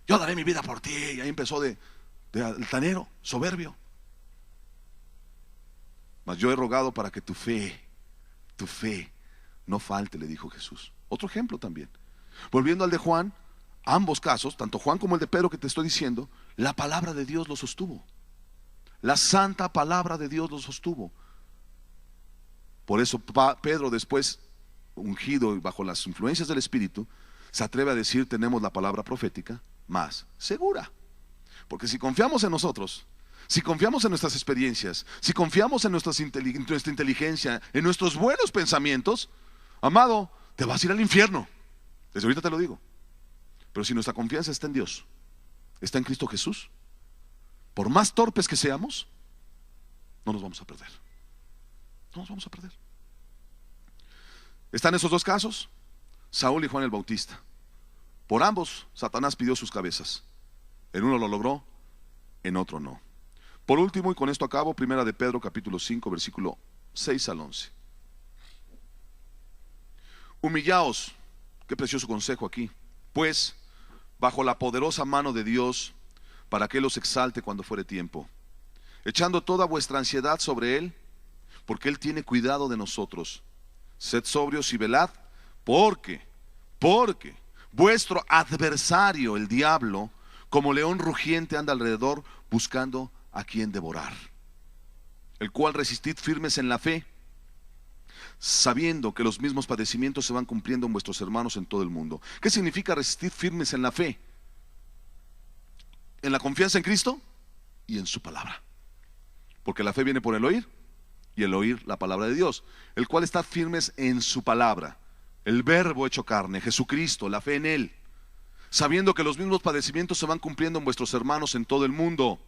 yo daré mi vida por ti. Y ahí empezó de altanero, soberbio. Mas yo he rogado para que tu fe no falte, le dijo Jesús. Otro ejemplo también, volviendo al de Juan, ambos casos, tanto Juan como el de Pedro que te estoy diciendo, la palabra de Dios los sostuvo. La santa palabra de Dios los sostuvo. Por eso Pedro, después ungido y bajo las influencias del Espíritu, se atreve a decir: tenemos la palabra profética más segura. Porque si confiamos en nosotros, si confiamos en nuestras experiencias, si confiamos en nuestra inteligencia, en nuestros buenos pensamientos, amado, te vas a ir al infierno. Desde ahorita te lo digo. Pero si nuestra confianza está en Dios, está en Cristo Jesús, por más torpes que seamos, no nos vamos a perder. No nos vamos a perder. Están esos dos casos, Saúl y Juan el Bautista. Por ambos, Satanás pidió sus cabezas. En uno lo logró, en otro no. Por último, y con esto acabo, primera de Pedro capítulo 5, versículo 6 al 11. Humillaos, qué precioso consejo aquí, pues bajo la poderosa mano de Dios, para que Él os exalte cuando fuere tiempo, echando toda vuestra ansiedad sobre Él, porque Él tiene cuidado de nosotros. Sed sobrios y velad, porque vuestro adversario, el diablo, como león rugiente anda alrededor, buscando a quien devorar, el cual resistid firmes en la fe, sabiendo que los mismos padecimientos se van cumpliendo en vuestros hermanos en todo el mundo. ¿Qué significa resistir firmes en la fe? En la confianza en Cristo y en su palabra, porque la fe viene por el oír, y el oír la palabra de Dios, el cual está firmes en su palabra, el verbo hecho carne, Jesucristo, la fe en Él, sabiendo que los mismos padecimientos se van cumpliendo en vuestros hermanos en todo el mundo.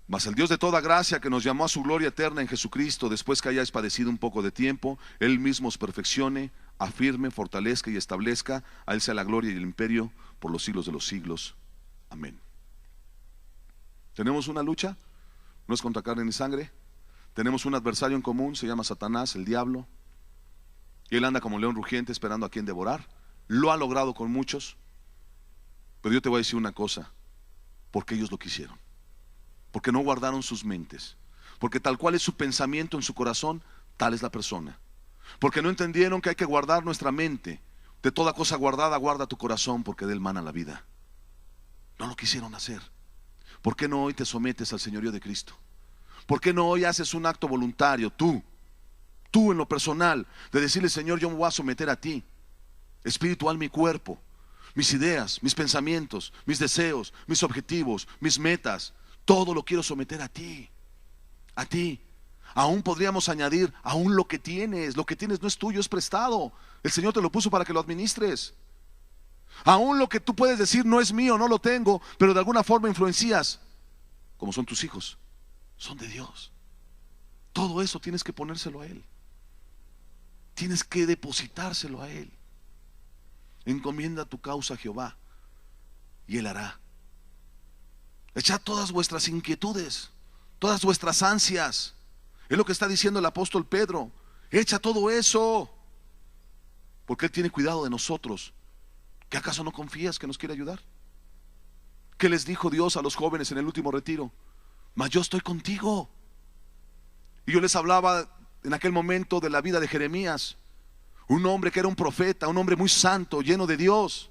Mas el Dios de toda gracia, que nos llamó a su gloria eterna en Jesucristo, después que hayáis padecido un poco de tiempo, Él mismo os perfeccione, afirme, fortalezca y establezca. A Él sea la gloria y el imperio por los siglos de los siglos. Amén. Tenemos una lucha, no es contra carne ni sangre. Tenemos un adversario en común, se llama Satanás, el diablo. Y él anda como león rugiente esperando a quien devorar. Lo ha logrado con muchos. Pero yo te voy a decir una cosa, porque ellos lo quisieron, porque no guardaron sus mentes, porque tal cual es su pensamiento en su corazón, tal es la persona, porque no entendieron que hay que guardar nuestra mente. De toda cosa guardada guarda tu corazón, porque de él mana la vida. No lo quisieron hacer. ¿Por qué no hoy te sometes al señorío de Cristo? ¿Por qué no hoy haces un acto voluntario, tú en lo personal, de decirle: Señor, yo me voy a someter a ti, espíritu, alma y cuerpo, mis ideas, mis pensamientos, mis deseos, mis objetivos, mis metas, todo lo quiero someter a ti, a ti. Aún podríamos añadir, aún lo que tienes no es tuyo, es prestado. El Señor te lo puso para que lo administres. Aún lo que tú puedes decir no es mío, no lo tengo, pero de alguna forma influencias, como son tus hijos, son de Dios. Todo eso tienes que ponérselo a Él. Tienes que depositárselo a Él. Encomienda tu causa a Jehová y Él hará. Echad todas vuestras inquietudes, todas vuestras ansias. Es lo que está diciendo el apóstol Pedro. Echa todo eso, porque Él tiene cuidado de nosotros. ¿Qué acaso no confías que nos quiere ayudar? ¿Qué les dijo Dios a los jóvenes en el último retiro? Mas yo estoy contigo. Y yo les hablaba en aquel momento de la vida de Jeremías, un hombre que era un profeta, un hombre muy santo, lleno de Dios.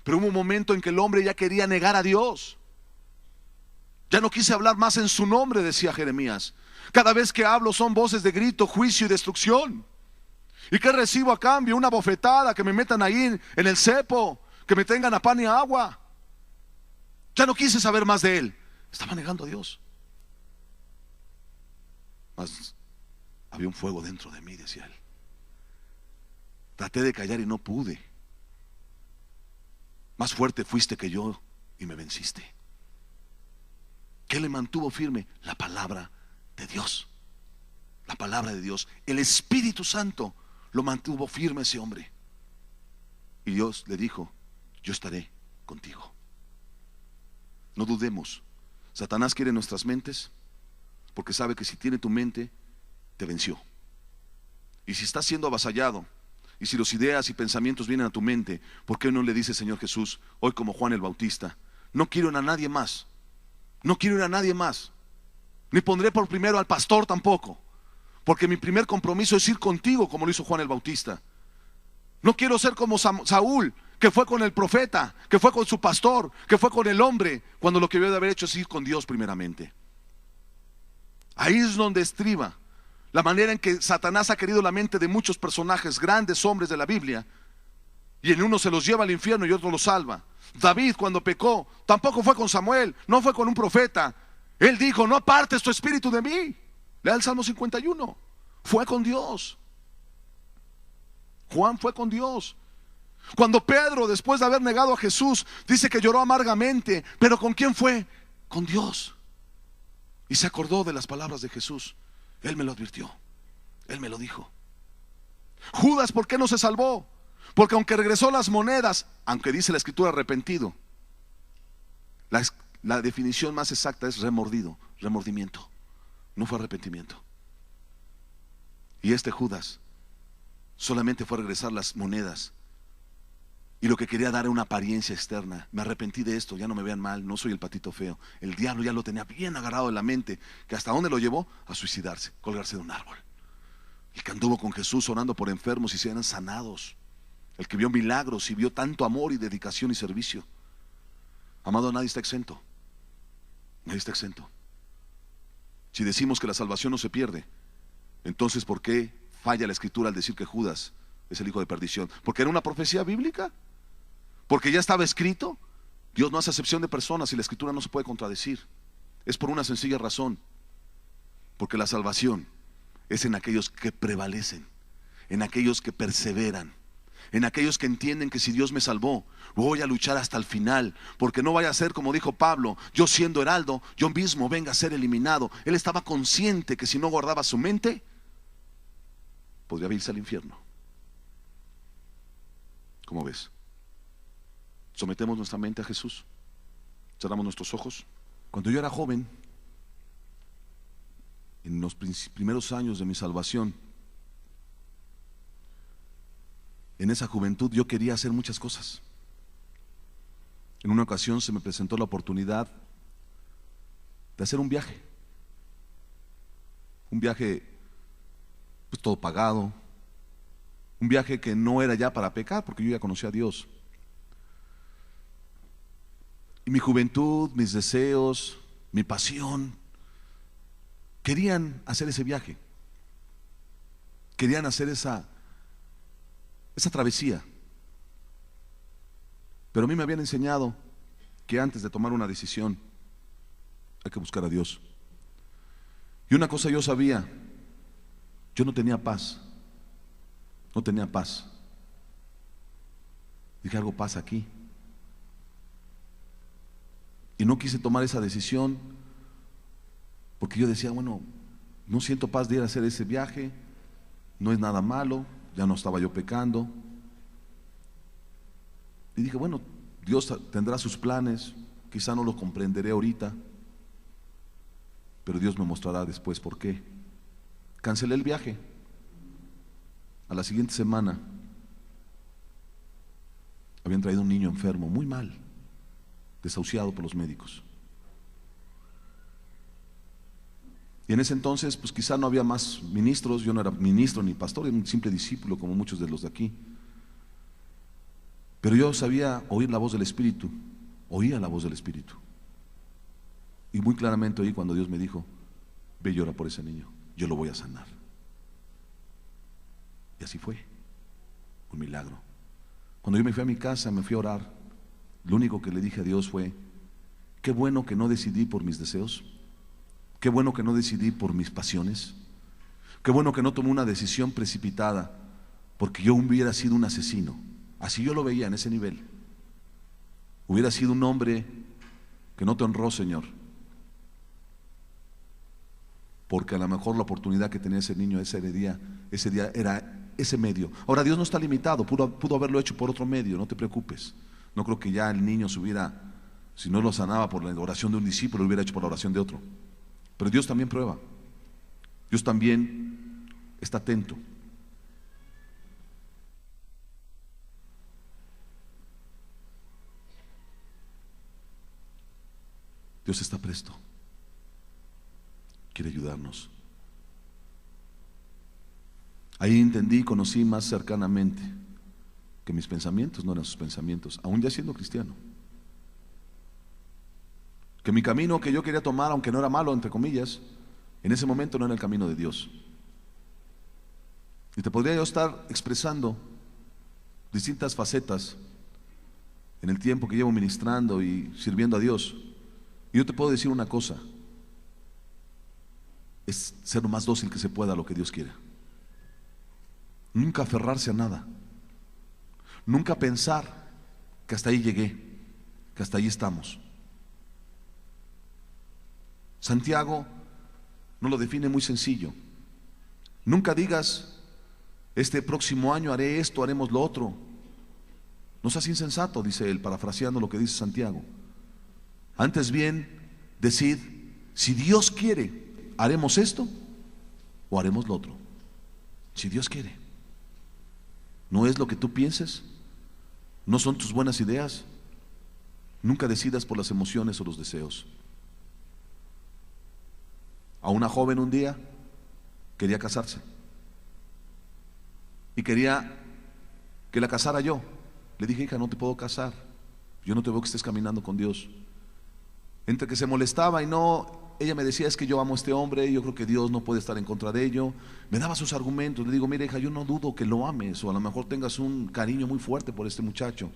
Pero hubo un momento en que el hombre ya quería negar a Dios. Ya no quise hablar más en su nombre, decía Jeremías. Cada vez que hablo son voces de grito, juicio y destrucción. ¿Y qué recibo a cambio? Una bofetada, que me metan ahí en el cepo, que me tengan a pan y a agua. Ya no quise saber más de él. Estaba negando a Dios. Mas había un fuego dentro de mí, decía él. Traté de callar y no pude. Más fuerte fuiste que yo y me venciste. ¿Qué le mantuvo firme? La palabra de Dios. La palabra de Dios. El Espíritu Santo lo mantuvo firme ese hombre. Y Dios le dijo: yo estaré contigo. No dudemos. Satanás quiere nuestras mentes, porque sabe que si tiene tu mente, te venció. Y si estás siendo avasallado, y si los ideas y pensamientos vienen a tu mente, ¿por qué no le dice Señor Jesús, hoy como Juan el Bautista: no quiero ir a nadie más, no quiero ir a nadie más, ni pondré por primero al pastor tampoco, porque mi primer compromiso es ir contigo, como lo hizo Juan el Bautista. No quiero ser como Saúl, que fue con el profeta, que fue con su pastor, que fue con el hombre, cuando lo que debe de haber hecho es ir con Dios primeramente. Ahí es donde estriba la manera en que Satanás ha querido la mente de muchos personajes, grandes hombres de la Biblia, y en uno se los lleva al infierno y otro los salva. David, cuando pecó, tampoco fue con Samuel, no fue con un profeta. Él dijo: no apartes tu espíritu de mí. Lea el Salmo 51. Fue con Dios. Juan fue con Dios. Cuando Pedro, después de haber negado a Jesús, dice que lloró amargamente, ¿pero con quién fue? Con Dios. Y se acordó de las palabras de Jesús. Él me lo advirtió, Él me lo dijo. Judas, ¿por qué no se salvó? Porque aunque regresó las monedas, aunque dice la escritura arrepentido, la definición más exacta es remordimiento. No fue arrepentimiento. Y este Judas solamente fue a regresar las monedas, y lo que quería dar era una apariencia externa. Me arrepentí de esto, ya no me vean mal, no soy el patito feo. El diablo ya lo tenía bien agarrado en la mente, que hasta dónde lo llevó: a suicidarse, colgarse de un árbol. El que anduvo con Jesús orando por enfermos y se eran sanados, el que vio milagros y vio tanto amor y dedicación y servicio. Amado, nadie está exento. Nadie está exento. Si decimos que la salvación no se pierde, entonces ¿por qué falla la escritura al decir que Judas es el hijo de perdición? ¿Porque era una profecía bíblica? ¿Porque ya estaba escrito? Dios no hace acepción de personas y la escritura no se puede contradecir. Es por una sencilla razón: porque la salvación es en aquellos que prevalecen, en aquellos que perseveran, en aquellos que entienden que si Dios me salvó, voy a luchar hasta el final, porque no vaya a ser como dijo Pablo: yo siendo heraldo, yo mismo venga a ser eliminado. Él estaba consciente que si no guardaba su mente, podría irse al infierno. ¿Cómo ves? ¿Sometemos nuestra mente a Jesús? ¿Cerramos nuestros ojos? Cuando yo era joven, en los primeros años de mi salvación, en esa juventud yo quería hacer muchas cosas. En una ocasión se me presentó la oportunidad de hacer un viaje pues todo pagado, un viaje que no era ya para pecar, porque yo ya conocía a Dios. Y mi juventud, mis deseos, mi pasión querían hacer ese viaje, querían hacer esa travesía. Pero a mí me habían enseñado que antes de tomar una decisión hay que buscar a Dios. Y una cosa yo sabía: yo no tenía paz. No tenía paz. Dije: algo pasa aquí. Y no quise tomar esa decisión porque yo decía: bueno, no siento paz de ir a hacer ese viaje, no es nada malo, ya no estaba yo pecando. Y dije: bueno, Dios tendrá sus planes, quizá no los comprenderé ahorita, pero Dios me mostrará después por qué. Cancelé el viaje. A la siguiente semana habían traído un niño enfermo, muy mal, desahuciado por los médicos. Y en ese entonces, pues quizá no había más ministros. Yo no era ministro ni pastor, era un simple discípulo como muchos de los de aquí. Pero yo sabía oír la voz del Espíritu, oía la voz del Espíritu. Y muy claramente oí cuando Dios me dijo: ve y ora por ese niño, yo lo voy a sanar. Y así fue, un milagro. Cuando yo me fui a mi casa, me fui a orar, lo único que le dije a Dios fue: qué bueno que no decidí por mis deseos, qué bueno que no decidí por mis pasiones, qué bueno que no tomé una decisión precipitada, porque yo hubiera sido un asesino. Así yo lo veía en ese nivel. Hubiera sido un hombre que no te honró, Señor, porque a lo mejor la oportunidad que tenía ese niño ese día era ese medio. Ahora, Dios no está limitado, pudo haberlo hecho por otro medio, no te preocupes. No creo que ya el niño si no lo sanaba por la oración de un discípulo, lo hubiera hecho por la oración de otro. Pero Dios también prueba, Dios también está atento. Dios está presto, quiere ayudarnos. Ahí entendí y conocí más cercanamente que mis pensamientos no eran sus pensamientos, aún ya siendo cristiano. Que mi camino que yo quería tomar, aunque no era malo, entre comillas, en ese momento no era el camino de Dios. Y te podría yo estar expresando distintas facetas en el tiempo que llevo ministrando y sirviendo a Dios. Y yo te puedo decir una cosa: es ser lo más dócil que se pueda a lo que Dios quiere. Nunca aferrarse a nada. Nunca pensar que hasta ahí llegué, que hasta ahí estamos. Santiago nos lo define muy sencillo. Nunca digas, este próximo año haré esto, haremos lo otro. No seas insensato, dice él, parafraseando lo que dice Santiago. Antes bien, decid, si Dios quiere, haremos esto o haremos lo otro. Si Dios quiere. No es lo que tú pienses, no son tus buenas ideas. Nunca decidas por las emociones o los deseos. A una joven un día quería casarse y quería que la casara yo. Le dije, hija, no te puedo casar, yo no te veo que estés caminando con Dios. Entre que se molestaba y no, ella me decía, es que yo amo a este hombre, yo creo que Dios no puede estar en contra de ello. Me daba sus argumentos. Le digo, mira, hija, yo no dudo que lo ames, o a lo mejor tengas un cariño muy fuerte por este muchacho.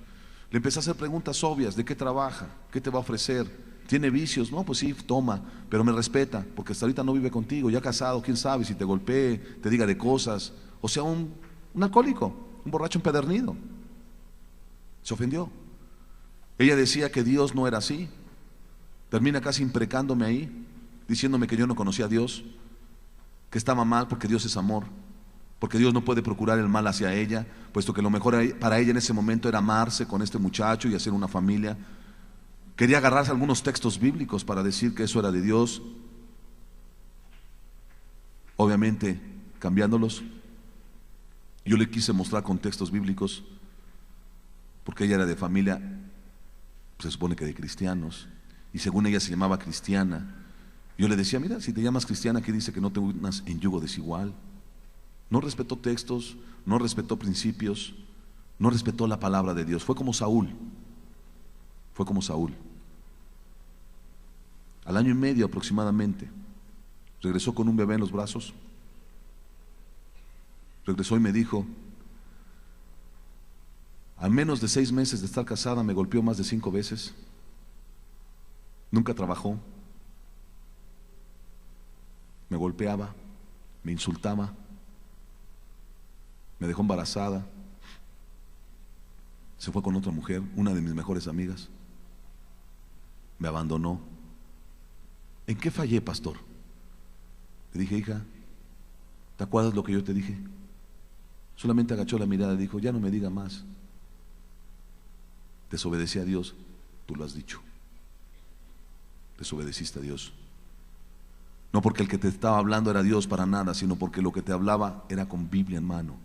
Le empecé a hacer preguntas obvias: ¿de qué trabaja? ¿Qué te va a ofrecer? ¿Tiene vicios? No, pues sí, toma, pero me respeta, porque hasta ahorita no vive contigo, ya casado, quién sabe si te golpee, te diga de cosas. O sea, un alcohólico, un borracho empedernido. Se ofendió. Ella decía que Dios no era así. Termina casi imprecándome ahí, diciéndome que yo no conocía a Dios, que estaba mal porque Dios es amor, porque Dios no puede procurar el mal hacia ella, puesto que lo mejor para ella en ese momento era amarse con este muchacho y hacer una familia. Quería agarrarse a algunos textos bíblicos para decir que eso era de Dios, obviamente cambiándolos. Yo le quise mostrar con textos bíblicos, porque ella era de familia, se supone que de cristianos, y según ella se llamaba cristiana. Yo le decía, mira, si te llamas cristiana, aquí dice que no te unas en yugo desigual. No respetó textos, no respetó principios, no respetó la palabra de Dios. Fue como Saúl. Fue como Saúl. Al año y medio aproximadamente, regresó con un bebé en los brazos. Regresó y me dijo, a menos de 6 meses de estar casada, me golpeó más de 5 veces. Nunca trabajó. Me golpeaba, me insultaba, me dejó embarazada. Se fue con otra mujer, una de mis mejores amigas. Me abandonó. ¿En qué fallé, pastor? Le dije, hija, ¿te acuerdas lo que yo te dije? Solamente agachó la mirada y dijo, ya no me diga más. Desobedecí a Dios, tú lo has dicho. Desobedeciste a Dios. No porque el que te estaba hablando era Dios para nada, sino porque lo que te hablaba era con Biblia en mano.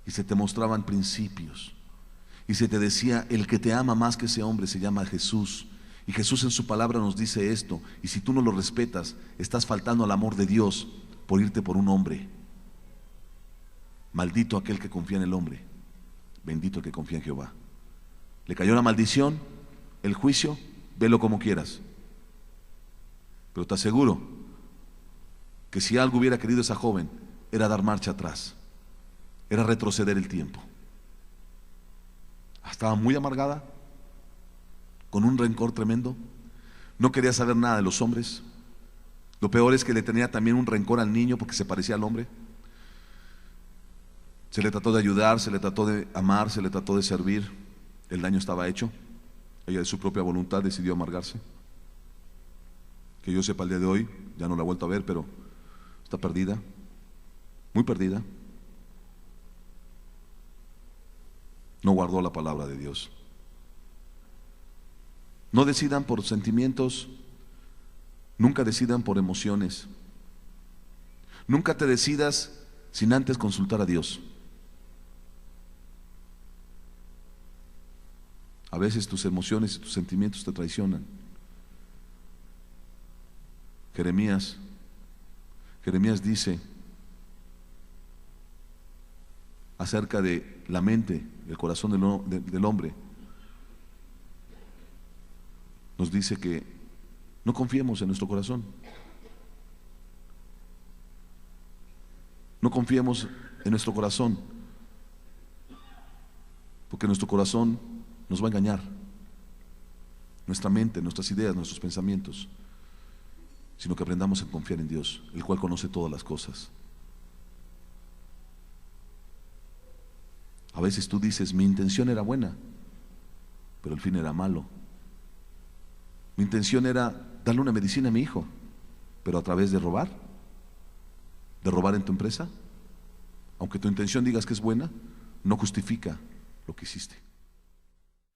Y se te mostraban principios. Y se te decía, el que te ama más que ese hombre se llama Jesús. Y Jesús en su palabra nos dice esto. Y si tú no lo respetas, estás faltando al amor de Dios por irte por un hombre. Maldito aquel que confía en el hombre, bendito el que confía en Jehová. Le cayó la maldición, el juicio, velo como quieras. Pero te aseguro que si algo hubiera querido esa joven, era dar marcha atrás, era retroceder el tiempo. Estaba muy amargada, con un rencor tremendo, no quería saber nada de los hombres. Lo peor es que le tenía también un rencor al niño porque se parecía al hombre. Se le trató de ayudar, se le trató de amar, se le trató de servir. El daño estaba hecho. Ella de su propia voluntad decidió amargarse. Que yo sepa, el día de hoy ya no la he vuelto a ver, pero está perdida, muy perdida. No guardó la palabra de Dios. No decidan por sentimientos, nunca decidan por emociones. Nunca te decidas sin antes consultar a Dios. A veces tus emociones y tus sentimientos te traicionan. Jeremías dice acerca de la mente, el corazón del hombre. Nos dice que no confiemos en nuestro corazón. No confiemos en nuestro corazón, porque nuestro corazón nos va a engañar. Nuestra mente, nuestras ideas, nuestros pensamientos. sino que aprendamos a confiar en Dios, el cual conoce todas las cosas. A veces tú dices, mi intención era buena, pero el fin era malo. Mi intención era darle una medicina a mi hijo, pero a través de robar en tu empresa. Aunque tu intención digas que es buena, no justifica lo que hiciste.